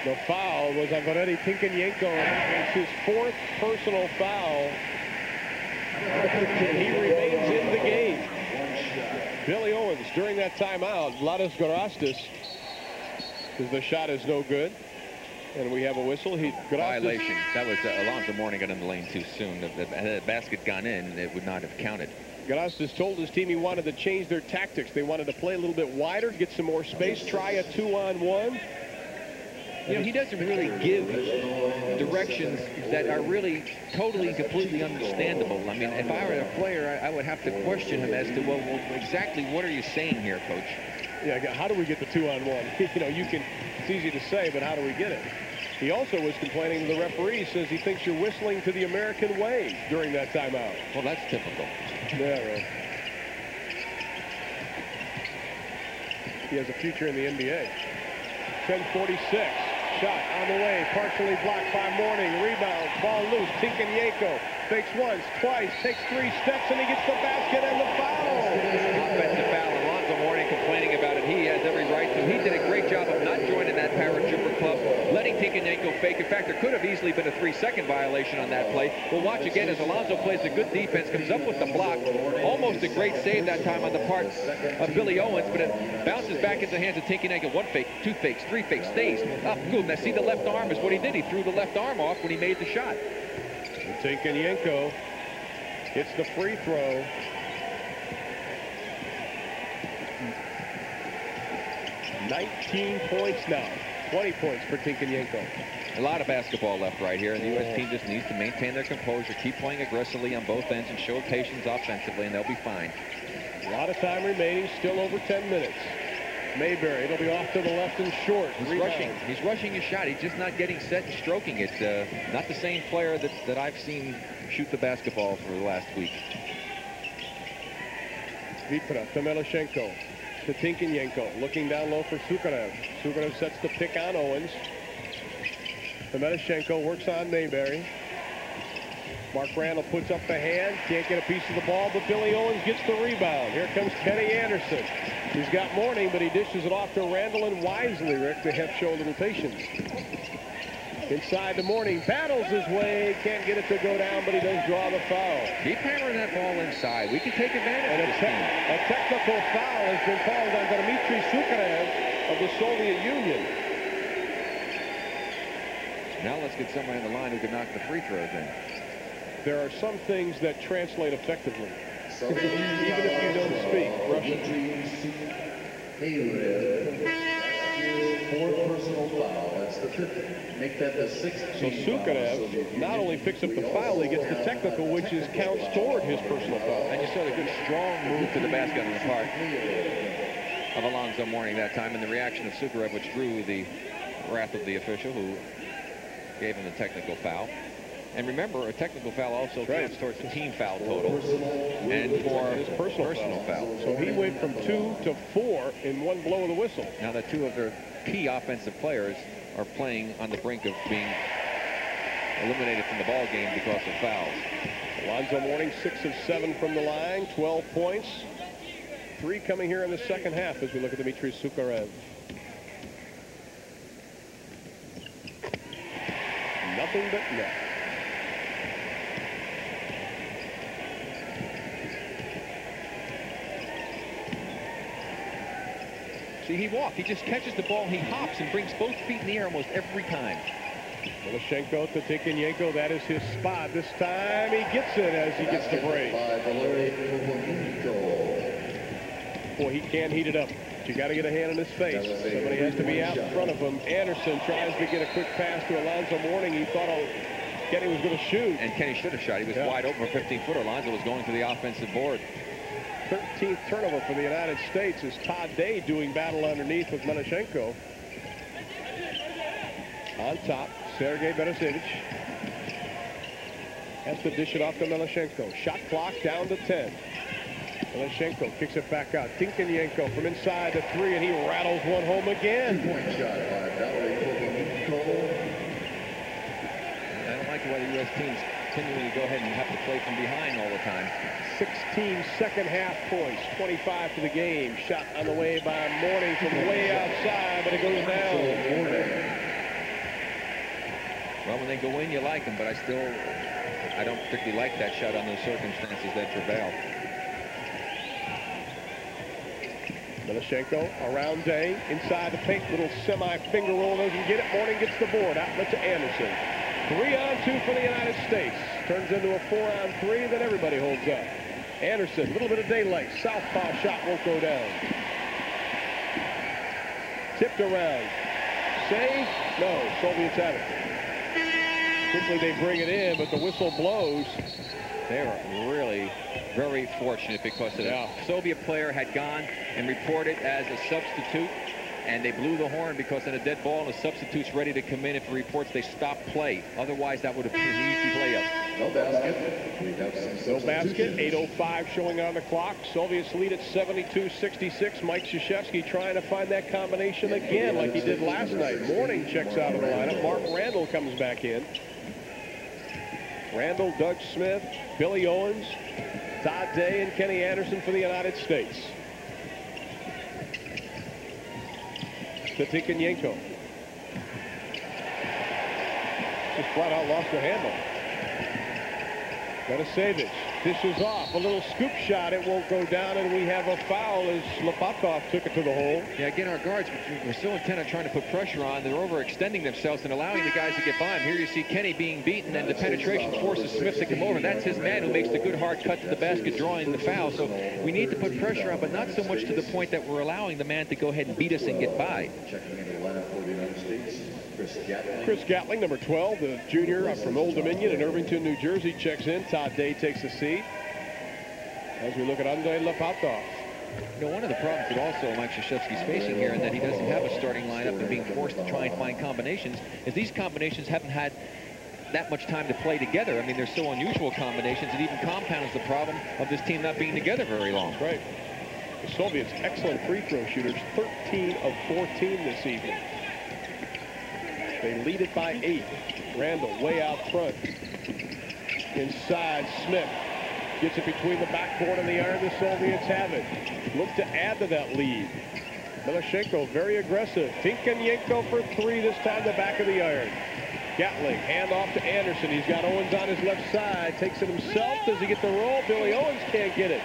The foul was on Valeri Tinkenyenko. It's his 4th personal foul. And he remains in the game. Billy Owens during that timeout. Vladis Garastas, because the shot is no good. And we have a whistle. Violation. That was Alonzo Mourning got in the lane too soon. If the basket gone in, it would not have counted. Garastas told his team he wanted to change their tactics. They wanted to play a little bit wider, get some more space, try a 2-on-1. You know, he doesn't really give directions that are really totally and completely understandable. I mean, if I were a player, I would have to question him as to, well, exactly what are you saying here, Coach? Yeah, how do we get the 2-on-1? You know, it's easy to say, but how do we get it? He also was complaining to the referee, says he thinks you're whistling to the American way during that timeout. Well, that's typical. Yeah, right. He has a future in the NBA. 10:46. Shot on the way, partially blocked by Mourning. Rebound, ball loose. Tinkenyenko fakes once, twice, takes 3 steps, and he gets the basket and the foul. Offensive foul. Alonzo Mourning complaining about it. He has every right to. He did a great job of not joining that paratrooper club, letting Tinkenyenko fake. In fact, there could have easily been a 3-second violation on that play. We'll watch again as Alonzo plays a good defense, comes up with the block. Almost a great save that time on the part of Billy Owens, but it bounces back into the hands of Tinkenyenko. 1 fake, 2 fakes, 3 fakes, stays up. Good. Now see the left arm is what he did. He threw the left arm off when he made the shot. Tinkenyenko gets the free throw. $19 points now. 20 points for Tinkenyenko. A lot of basketball left right here, and the U.S. team just needs to maintain their composure, keep playing aggressively on both ends, and show patience offensively, and they'll be fine. A lot of time remaining, still over 10 minutes. Mayberry, it'll be off to the left and short. He's rushing his shot. He's just not getting set and stroking it. Not the same player that I've seen shoot the basketball for the last week. Vitra to Melashenko, to Tinkenyenko, looking down low for Sukarev. Sukarev sets the pick on Owens. To Melashenko, works on Mayberry. Mark Randall puts up the hand, can't get a piece of the ball, but Billy Owens gets the rebound. Here comes Kenny Anderson. He's got Mourning, but he dishes it off to Randall, and wisely, Rick, they have shown a little patience. Inside to Mourning, battles his way, can't get it to go down, but he does draw the foul. Keep hammering that ball inside. We can take advantage of this game. A technical technical foul has been called on Dmitry Sukharev of the Soviet Union. Now let's get someone on the line who can knock the free throws in. There are some things that translate effectively, even if you don't speak Russian. Fourth personal foul. That's the fifth. Make that the sixth. So Sukharev not only picks up the foul, he gets the technical, which counts toward his personal foul. And you saw the good strong move to the basket on the part of Alonzo Mourning that time, and the reaction of Sukharev, which drew the wrath of the official who gave him the technical foul. And remember, a technical foul also counts towards the team foul total and for his personal foul. So he went from 2 to 4 in one blow of the whistle. Now that two of their key offensive players are playing on the brink of being eliminated from the ball game because of fouls. Alonzo Mourning 6 of 7 from the line, 12 points. 3 coming here in the second half as we look at Dmitry Sukharev. Nothing but net. See, he walked. He just catches the ball, he hops and brings both feet in the air almost every time. Milashenko to Tikhonenko. That is his spot. This time he gets it as he gets the break. Boy, he can heat it up. But you got to get a hand in his face. Somebody has to be out in front of him. Anderson tries to get a quick pass to Alonzo Mourning. He thought Kenny was going to shoot. And Kenny should have shot. He was wide open for 15-footer. Alonzo was going to the offensive board. 13th turnover for the United States is Todd Day doing battle underneath with Milashenko. On top, Sergei Berezevich has to dish it off to Milashenko. Shot clock down to 10. Milashenko kicks it back out. Tikhonenko from inside the 3, and he rattles one home again. Point shot by Valery Kovalenko. I don't like the way the U.S. team's continuing to go ahead and have to play from behind all the time. 16 second half points, 25 for the game. Shot on the way by Mourning from way outside, but it goes down. Well, when they go in, you like them, but I don't particularly like that shot on those circumstances that prevail. Milashenko around Day, inside the paint, little semi-finger roll, doesn't get it. Mourning gets the board, outlet to Anderson. 3-on-2 for the United States. Turns into a 4-on-3, then everybody holds up. Anderson, a little bit of daylight. Southpaw shot won't go down. Tipped around. Save? No, Soviets have it. Quickly they bring it in, but the whistle blows. They were really very fortunate because the Soviet player had gone and reported as a substitute, and they blew the horn because in a dead ball, the substitute's ready to come in. If it reports they stop play, otherwise that would have been an easy layup. No basket. No basket. 8:05 showing on the clock. Soviets lead at 72-66. Mike Krzyzewski trying to find that combination again like he did last night. Mourning checks out of the lineup. Mark Randall comes back in. Randall, Doug Smith, Billy Owens, Todd Day, and Kenny Anderson for the United States. To Tikhonenko. Just flat out lost the handle. Berezevich dishes off. A little scoop shot. It won't go down, and we have a foul as Lapatov took it to the hole. Yeah, again, our guards were so intent on trying to put pressure on. They're overextending themselves and allowing the guys to get by him. Here you see Kenny being beaten, and the penetration forces Smith to come over. That's his man who makes the good hard cut to the basket, drawing the foul. So we need to put pressure on, but not so much to the point that we're allowing the man to go ahead and beat us and get by. Checking into the lineup for the United States, Chris Gatling. Chris Gatling, number 12, the junior from Old Dominion in Irvington, New Jersey, checks in. Todd Day takes a seat as we look at Andrei Lapatov. You know, one of the problems that also Mike Krzyzewski's facing here, and that he doesn't have a starting lineup and being forced to try and find combinations, is these combinations haven't had that much time to play together. I mean, they're so unusual combinations. It even compounds the problem of this team not being together very long. Right. The Soviets, excellent free throw shooters, 13 of 14 this evening. They lead it by 8. Randall way out front. Inside, Smith gets it between the backboard and the iron. The Soviets have it. Look to add to that lead. Milashenko very aggressive. Tikhonenko for 3, this time the back of the iron. Gatling, hand off to Anderson. He's got Owens on his left side. Takes it himself. Does he get the roll? Billy Owens can't get it.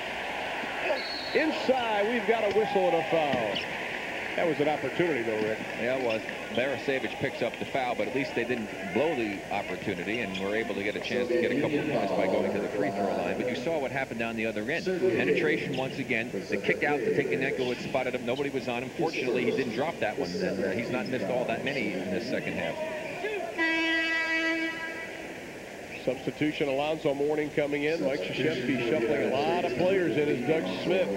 Inside, we've got a whistle and a foul. That was an opportunity, though, Rick. Yeah, it was. Barisiewicz picks up the foul, but at least they didn't blow the opportunity and were able to get a chance to get a couple of points by going to the free throw line. But you saw what happened down the other end. Penetration once again. The kick out to Tinkenyenko had spotted him. Nobody was on him. Fortunately, he didn't drop that one, and he's not missed all that many in this second half. Substitution, Alonzo Mourning coming in. Mike Krzyzewski shuffling a lot of players in as Doug Smith.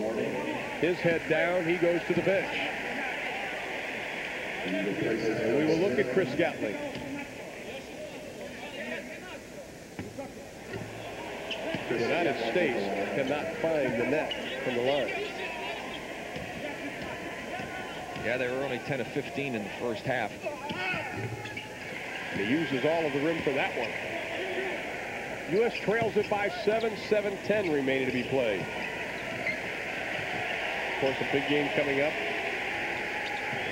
His head down, he goes to the bench. And we will look at Chris Gatling. The United States cannot find the net from the line. Yeah, they were only 10 of 15 in the first half. He uses all of the rim for that one. U.S. trails it by 7, 7:10 remaining to be played. Of course, a big game coming up.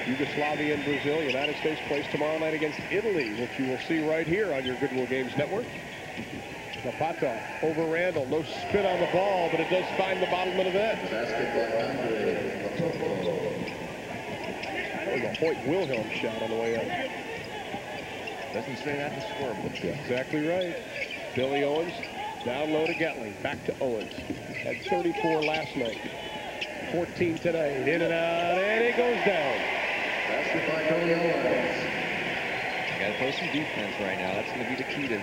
Yugoslavia and Brazil. United States plays tomorrow night against Italy, which you will see right here on your Goodwill Games Network. Zapata over Randall. No spin on the ball, but it does find the bottom of the net. That was a Hoyt Wilhelm shot on the way up. Doesn't say that in the scorebook. Exactly right. Billy Owens down low to Gatling. Back to Owens. Had 34 last night. 14 today. In and out, and it goes down. You got to play some defense right now. That's going to be the key to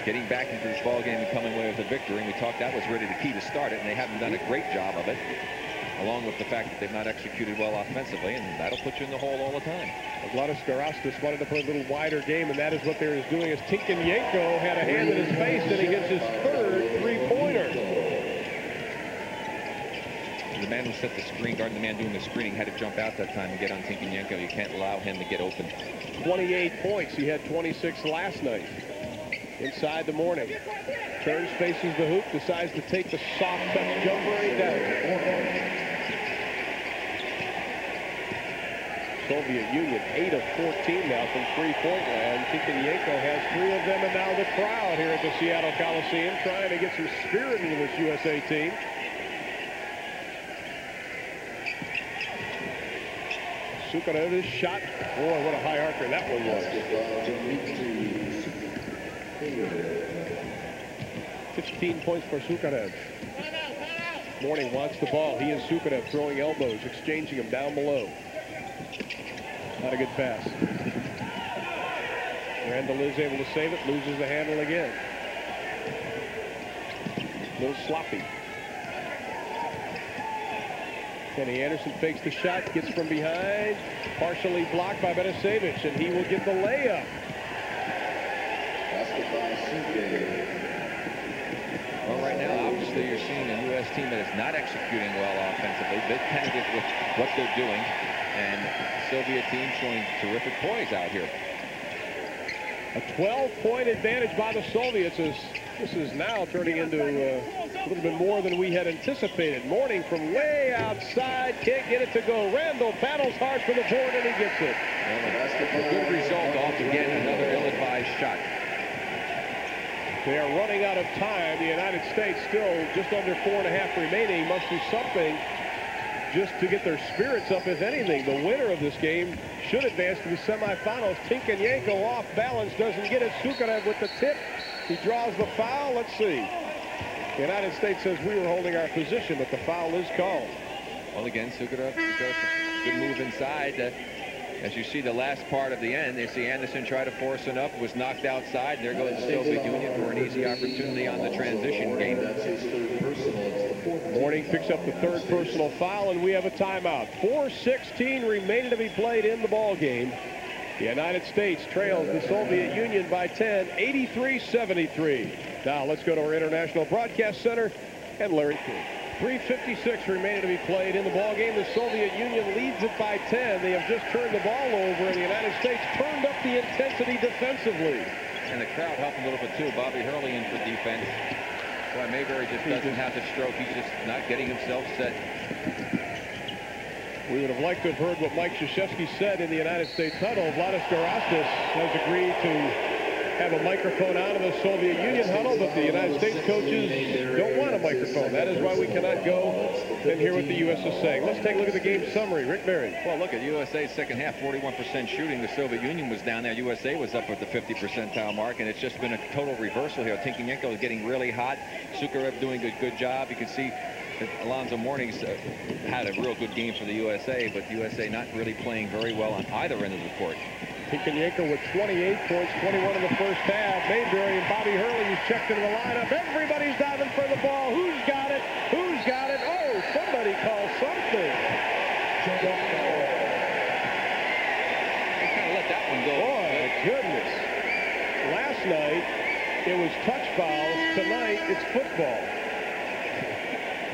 getting back into this ball game and coming away with a victory. And we talked that was really the key to start it, and they haven't done a great job of it, along with the fact that they've not executed well offensively, and that'll put you in the hole all the time. Vladis Garastas wanted to play a little wider game, and that is what they're doing. As Tinkenyenko had a hand in his face, and he gets his third three-pointer. The man who set the screen, guarding the man doing the screening, had to jump out that time and get on Tinkenyenko. You can't allow him to get open. 28 points. He had 26 last night. Inside the Mourning. Turns, faces the hoop, decides to take the soft touch jumper, and he down. Soviet Union 8 of 14 now from three-point land. Tinkenyenko has 3 of them, and now the crowd here at the Seattle Coliseum trying to get some spirit into this USA team. Sukharev's shot. Boy, what a high archer that one was. 16 points for Sukharev. Mourning wants the ball. He and Sukharev throwing elbows, exchanging them down below. Not a good pass. Randall is able to save it, loses the handle again. A little sloppy. Kenny Anderson fakes the shot, gets from behind, partially blocked by Barisiewicz, and he will get the layup. Well, right now, obviously, you're seeing a U.S. team that is not executing well offensively. They're tentative with what they're doing, and the Soviet team showing terrific poise out here. A 12-point advantage by the Soviets. This is now turning into a little bit more than we had anticipated. Mourning from way outside, can't get it to go. Randall battles hard for the board, and he gets it. Well, a good result off again, another ill-advised shot. They are running out of time. The United States still just under 4.5 remaining. Must do something just to get their spirits up, if anything. The winner of this game should advance to the semifinals. Tinkenyenko off balance, doesn't get it. Sukharev with the tip. He draws the foul. Let's see. The United States says we were holding our position, but the foul is called. Well, again, Sukharev does a good move inside. As you see the last part of the end, they see Anderson try to force it up, was knocked outside. There goes the Soviet Union for an easy opportunity on the transition game. Mourning picks up the third personal foul, and we have a timeout. 4:16 remaining to be played in the ball game. The United States trails the Soviet Union by 10, 83-73. Now let's go to our International Broadcast Center and Larry King. 3:56 remaining to be played in the ball game. The Soviet Union leads it by 10. They have just turned the ball over, and the United States turned up the intensity defensively. And the crowd helped a little bit too. Bobby Hurley in for defense. Boy, Mayberry just doesn't have the stroke. He's just not getting himself set. We would have liked to have heard what Mike Krzyzewski said in the United States huddle. Vladis Garastas has agreed to have a microphone on in the Soviet Union huddle, but the United States coaches don't want a microphone. That is why we cannot go and hear what the U.S. is saying. Let's take a look at the game summary. Rick Barry. Well, look at USA's second half, 41% shooting. The Soviet Union was down there. USA was up at the 50 percentile mark, and it's just been a total reversal here. Tinkenyenko is getting really hot. Sukarev doing a good job. You can see that Alonzo Mourning's had a real good game for the USA, but USA not really playing very well on either end of the court. Tinkenyenko with 28 points, 21 in the first half. Mayberry and Bobby Hurley is checked into the lineup. Everybody's diving for the ball. Who's got it? Who's got it? Oh, somebody call something. They kind of let that one go. Boy, goodness. Last night, it was touch fouls. Tonight, it's football.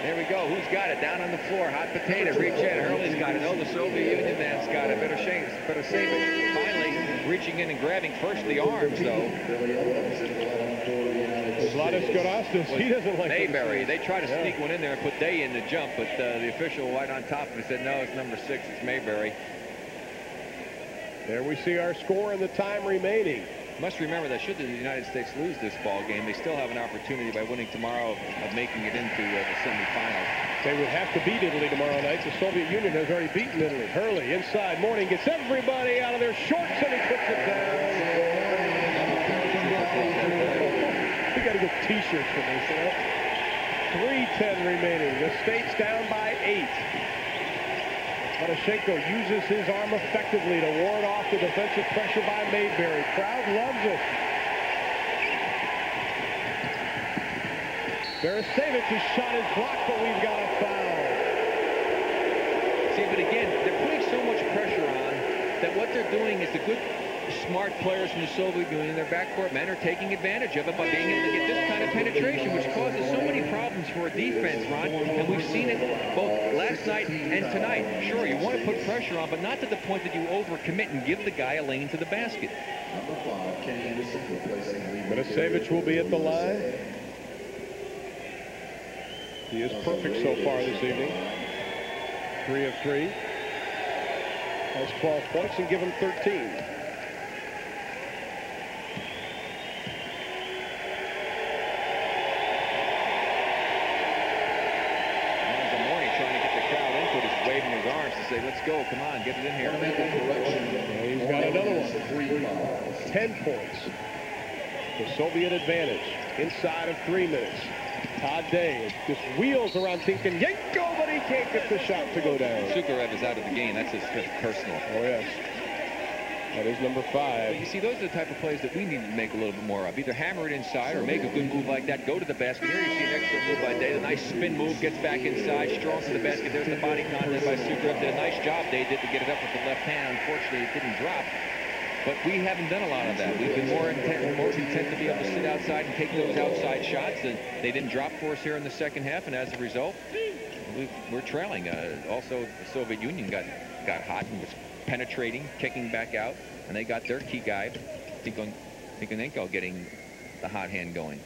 There we go. Who's got it? Down on the floor. Hot potato. Reach in. Hurley's got it. Oh, the Soviet Union man's got it. Better save it. Finally, reaching in and grabbing first the arms, though. Vladis Garastas, he doesn't like Mayberry. They try to sneak one in there and put Day in the jump, but the official right on top of it said, no, it's number 6. It's Mayberry. There we see our score and the time remaining. Must remember that should the United States lose this ball game, they still have an opportunity by winning tomorrow of making it into the semifinals. They would have to beat Italy tomorrow night. The Soviet Union has already beaten Italy. Hurley inside. Mourning gets everybody out of their shorts and he puts it down. We got to get T-shirts for this. 3:10 remaining. The States down by 8. Marashenko uses his arm effectively to ward off the defensive pressure by Mayberry. Crowd loves it. Barasevich's shot is blocked, but we've got a foul. See, but again, they're putting so much pressure on that what they're doing is the good, smart players from the Soviet Union, their backcourt men, are taking advantage of it by being able to get this kind of penetration, which causes so many problems for a defense, Ron. And we've seen it both last night and tonight. Sure, you want to put pressure on, but not to the point that you overcommit and give the guy a lane to the basket. Barasevich will be at the line. He is perfect so far this evening. 3 of 3. Has 12 points and give him 13. Waving his arms to say, let's go, come on, get it in here. And he's got another one. 10 points. The Soviet advantage inside of 3 minutes. Todd Day just wheels around Tinkenyenko, but he can't get the shot to go down. Sukarev is out of the game. That's his personal. Oh, yes. That is number 5. But you see, those are the type of plays that we need to make a little bit more of. Either hammer it inside or make a good move like that. Go to the basket. Here you see an extra move by Day. The nice spin move, gets back inside, strong to the basket. There's the body contact by Sukarev. Did a nice job, Day did, to get it up with the left hand. Unfortunately, it didn't drop. But we haven't done a lot of that. We've been more content to be able to sit outside and take those outside shots. And they didn't drop for us here in the second half. And as a result, we're trailing. Also, the Soviet Union got hot and was penetrating, kicking back out. And they got their key guy, Tinkenyenko, getting the hot hand going.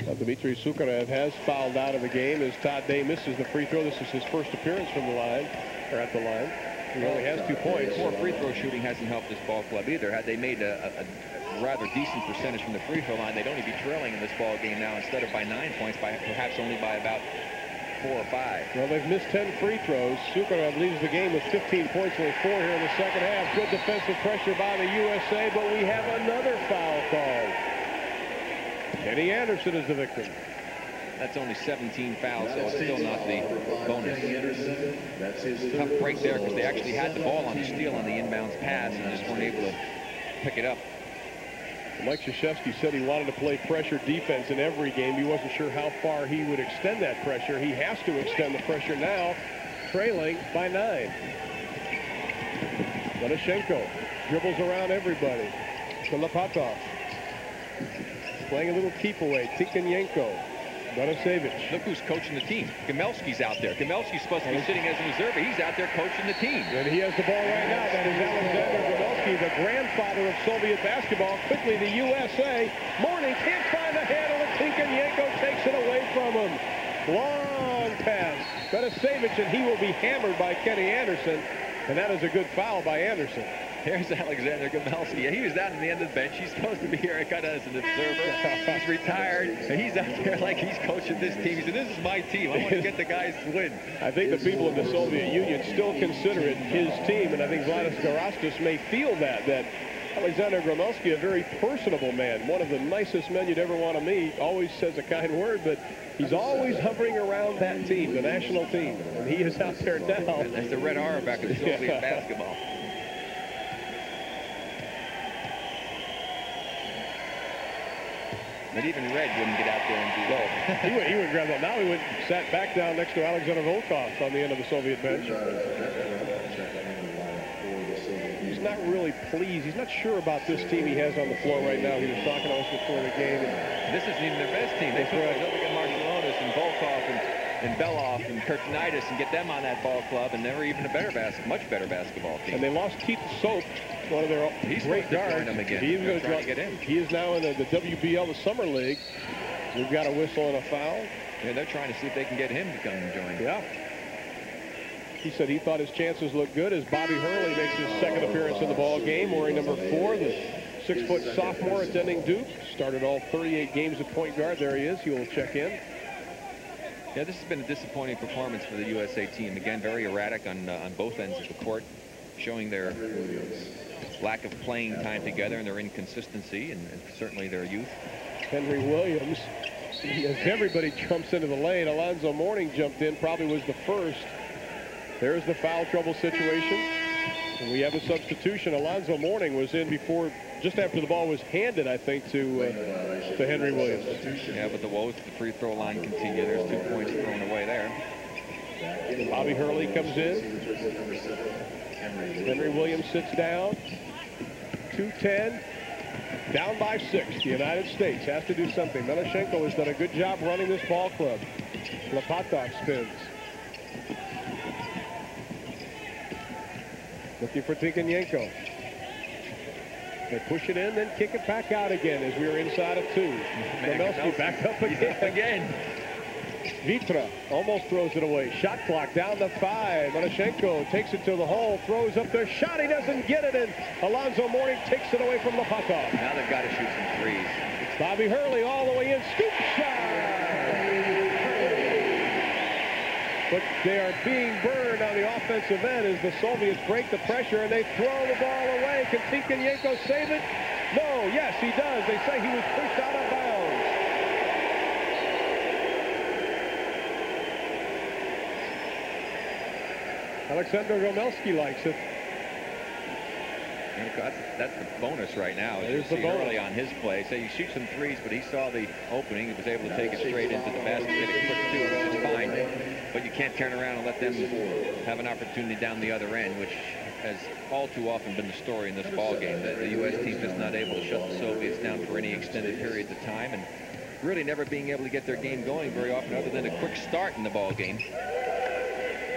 Well, Dmitry Sukarev has fouled out of the game as Todd Day misses the free throw. This is his first appearance from the line, or at the line. He only has 2 points. More free throw shooting hasn't helped this ball club either. Had they made a rather decent percentage from the free throw line, they'd only be trailing in this ball game now instead of by 9 points, by perhaps only by about 4 or 5. Well, they've missed 10 free throws. Sukarev leads the game with 15 points, only 4 here in the second half. Good defensive pressure by the USA, but we have another foul called. Kenny Anderson is the victim. That's only 17 fouls, so it's still not the bonus. Tough break there because they actually had the ball on the steal on the inbounds pass and just weren't able to pick it up. Mike Krzyzewski said he wanted to play pressure defense in every game. He wasn't sure how far he would extend that pressure. He has to extend the pressure now, trailing by 9. Marashenko dribbles around everybody. To Lapatov. Playing a little keep away. Tinkenyenko. Barasevich. Look who's coaching the team. Gamelski's out there. Gamelski's supposed to be sitting as an observer. He's out there coaching the team. And he has the ball right now. That is Alexander Gamelski, the grandfather of Soviet basketball. Quickly, the USA. Mourning can't find the handle, and Tinkenyenko takes it away from him. Long pass. Barasevich, and he will be hammered by Kenny Anderson. And that is a good foul by Anderson. There's Alexander Gomelski. Yeah, he was down in the end of the bench. He's supposed to be here kind of as an observer. He's retired, and he's out there like he's coaching this team. He said, this is my team. I want to get the guys to win. I think the people in the Soviet Union still consider it his team, and I think Vladis Garastas may feel that Alexander Gomelski, a very personable man, one of the nicest men you'd ever want to meet, always says a kind word, but he's always hovering around that team, the national team, and he is out there now. There's the red arm back in Soviet basketball. But even Red wouldn't get out there and do that. He wouldn't grab that. Now he went and sat back down next to Alexander Volkov on the end of the Soviet bench. He's not really pleased. He's not sure about this team he has on the floor right now. He was talking to us before the game. This isn't even their best team. They put Marciulionis and Volkov and Belov and Kirknitis and get them on that ball club, and they were even a much better basketball team. And they lost Keith Soap, one of their great guards. He's going to get in. He is now in the WBL, the Summer League. We've got a whistle and a foul. Yeah, they're trying to see if they can get him to come and join. Yeah. He said he thought his chances looked good as Bobby Hurley makes his second appearance in the ball game, wearing number 4, the 6-foot sophomore attending Duke. Started all 38 games at point guard. There he is. He will check in. Yeah, this has been a disappointing performance for the USA team. Again, very erratic on both ends of the court, showing their lack of playing time together and their inconsistency and certainly their youth. Henry Williams, as everybody jumps into the lane, Alonzo Mourning jumped in, probably was the first. There's the foul trouble situation. And we have a substitution. Alonzo Mourning was in before, just after the ball was handed, I think, to Henry Williams. Yeah, but the woes at the free throw line continue. There's 2 points thrown away there. Bobby Hurley comes in. Henry Williams sits down. 2:10. Down by 6. The United States has to do something. Melashenko has done a good job running this ball club. Lepotov spins. Looking for Tikhonenko. They push it in, then kick it back out again as we are inside of 2. Gomelski back up again. Vitra almost throws it away. Shot clock down to 5. Melashenko takes it to the hole, throws up their shot. He doesn't get it, and Alonzo Mourning takes it away from Lepotov. Now they've got to shoot some threes. It's Bobby Hurley all the way in. Scoop shot! But they are being burned on the offensive end as the Soviets break the pressure and they throw the ball away. Can Tikhonenko save it? No. Yes, he does. They say he was pushed out of bounds. Alexander Gomelski likes it. That's the bonus right now. There's the bonus. Early on his play. So you shoot some threes, but he saw the opening. He was able to take it straight into the basket, hit a quick 2, which is fine. But you can't turn around and let them have an opportunity down the other end, which has all too often been the story in this ball game. The U.S. team is not able to shut the Soviets down for any extended periods of time, and really never being able to get their game going very often, other than a quick start in the ball game.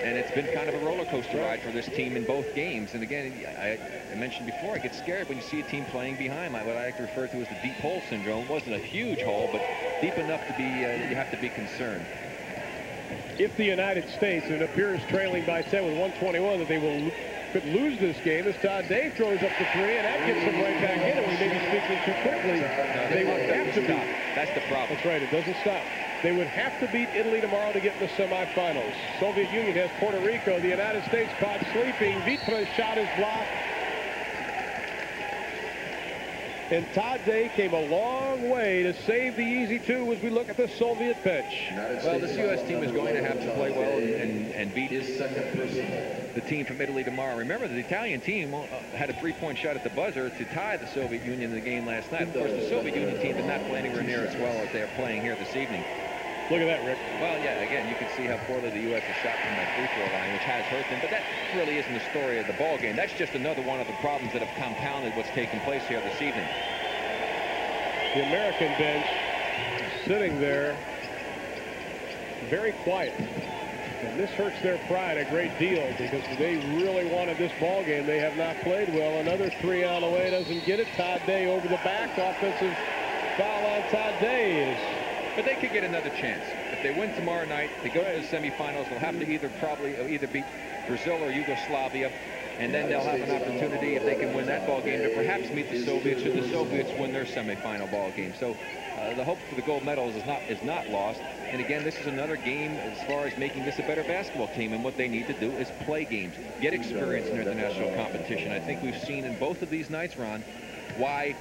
And it's been kind of a roller coaster ride for this team in both games. And again, I mentioned before, I get scared when you see a team playing behind what I like to refer to as the deep hole syndrome. It wasn't a huge hole, but deep enough to be, you have to be concerned. If the United States, it appears trailing by 10 with 1:21, that they could lose this game as Todd Day throws up the 3, and that gets them right back in. And we may be speaking too quickly. They would have to stop. That's the problem. That's right. It doesn't stop. They would have to beat Italy tomorrow to get in the semifinals. Soviet Union has Puerto Rico. The United States caught sleeping. Vitra's shot is blocked. And Todd Day came a long way to save the easy 2 as we look at the Soviet bench. Well, this U.S. team is going to have to play well and beat the team from Italy tomorrow. Remember, the Italian team had a 3-point shot at the buzzer to tie the Soviet Union in the game last night. Of course, the Soviet Union team did not play anywhere near as well as they are playing here this evening. Look at that, Rick. Well, yeah, again, you can see how poorly the U.S. has shot from that free throw line, which has hurt them. But that really isn't the story of the ball game. That's just another one of the problems that have compounded what's taken place here this evening. The American bench sitting there very quiet. And this hurts their pride a great deal because they really wanted this ball game. They have not played well. Another 3 on the way, doesn't get it. Todd Day over the back. Offensive foul on Todd Day. But they could get another chance. If they win tomorrow night, they go to the semifinals. They'll have to either beat Brazil or Yugoslavia. and then they'll have an opportunity, if they can win that ball game, to perhaps meet the Soviets, should the Soviets win their semifinal ball game. So the hope for the gold medals is not lost. And again, this is another game as far as making this a better basketball team, and what they need to do is play games, get experience in international competition. I think we've seen in both of these nights, Ron, why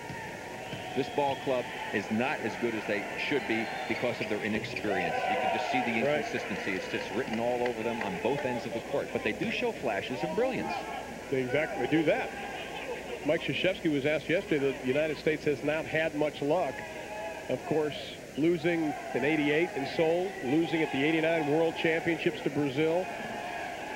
this ball club is not as good as they should be because of their inexperience. You can just see the inconsistency. It's just written all over them on both ends of the court. But they do show flashes of brilliance. They exactly do that. Mike Krzyzewski was asked yesterday that the United States has not had much luck. Of course, losing in '88 in Seoul, losing at the '89 World Championships to Brazil,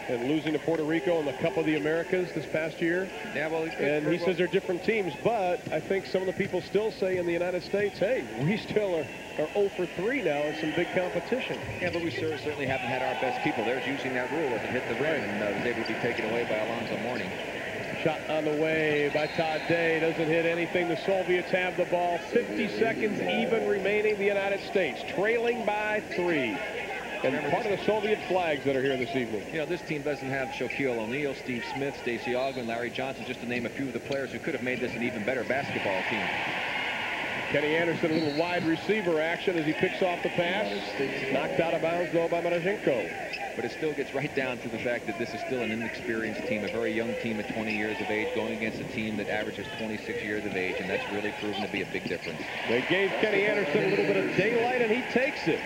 and losing to Puerto Rico in the Cup of the Americas this past year. Yeah, well, and he says they're different teams, but I think some of the people still say in the United States, hey, we still are 0 for 3 now in some big competition. Yeah, but we certainly haven't had our best people. There's using that rule as it hit the rim, and was able to be taken away by Alonzo Mourning. Shot on the way by Todd Day. Doesn't hit anything. The Soviets have the ball. 50 seconds even remaining. The United States trailing by 3. And part of the Soviet flags that are here this evening. You know, this team doesn't have Shaquille O'Neal, Steve Smith, Stacey Augmon, Larry Johnson, just to name a few of the players who could have made this an even better basketball team. Kenny Anderson, a little wide receiver action as he picks off the pass. Knocked out of bounds, though, by Marashenko. But it still gets right down to the fact that this is still an inexperienced team, a very young team at 20 years of age, going against a team that averages 26 years of age, and that's really proven to be a big difference. They gave Kenny Anderson a little bit of daylight, and he takes it.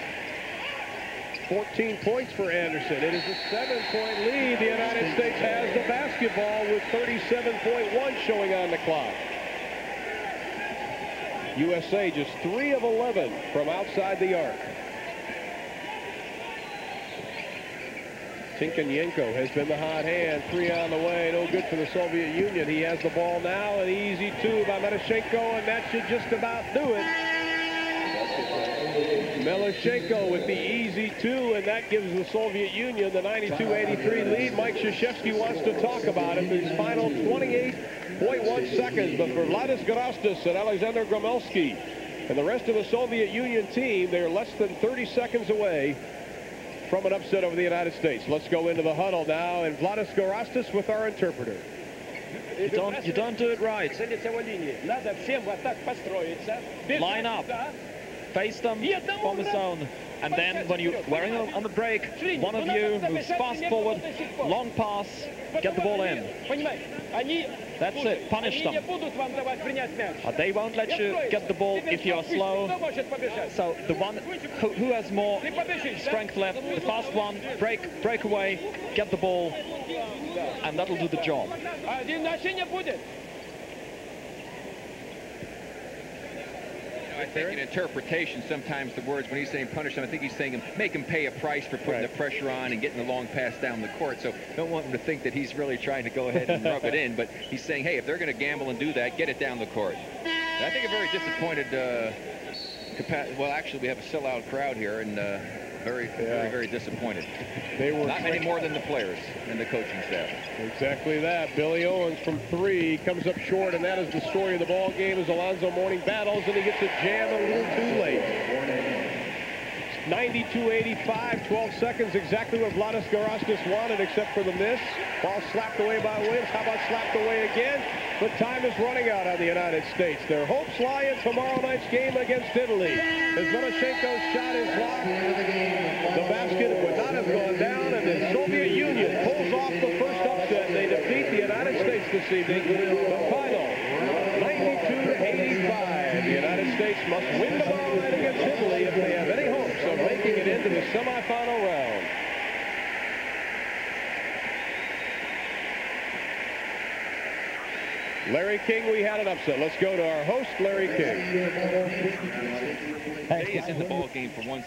14 points for Anderson. It is a 7-point lead. The United States has the basketball with 37.1 showing on the clock. USA just 3 of 11 from outside the arc. Tinkanyenko has been the hot hand. 3 on the way. No good for the Soviet Union. He has the ball now. An easy 2 by Marashenko, and that should just about do it. Marashenko with the easy 2, and that gives the Soviet Union the 92-83 lead. Mike Krzyzewski wants to talk about it. These final 28.1 seconds, but for Vladis Garastas and Alexander Gromelsky and the rest of the Soviet Union team, they're less than 30 seconds away from an upset over the United States. Let's go into the huddle now, and Vladis Garastas with our interpreter. You don't do it right. Line up. Face them from the zone. And then when you're wearing on the break, one of you moves fast forward, long pass, get the ball in. That's it. Punish them. They won't let you get the ball if you're slow. So the one who has more strength left, the fast one, break away, get the ball, and that'll do the job. I think in interpretation, sometimes the words, when he's saying punish them, I think he's saying make him pay a price for putting the pressure on and getting the long pass down the court. So don't want him to think that he's really trying to go ahead and rub it in. But he's saying, hey, if they're going to gamble and do that, get it down the court. And I think a very disappointed well, actually, we have a sellout crowd here, and very disappointed. They were not many more than the players and the coaching staff. Exactly that. Billy Owens from 3 comes up short, and that is the story of the ball game as Alonzo Mourning battles, and he gets a jam a little too late. 92-85, 12 seconds, exactly what Vladis Garastas wanted, except for the miss. Ball slapped away by Williams. How about slapped away again? But time is running out on the United States. Their hopes lie in tomorrow night's game against Italy. As Marashenko's shot is blocked, the basket would not have gone down, and the Soviet Union pulls off the first upset. They defeat the United States this evening. The final, 92-85. The United States must win tomorrow night against Italy if they have any hopes of making it into the semifinal round. Larry King, we had an upset. Let's go to our host, Larry King. He is in the ball game for one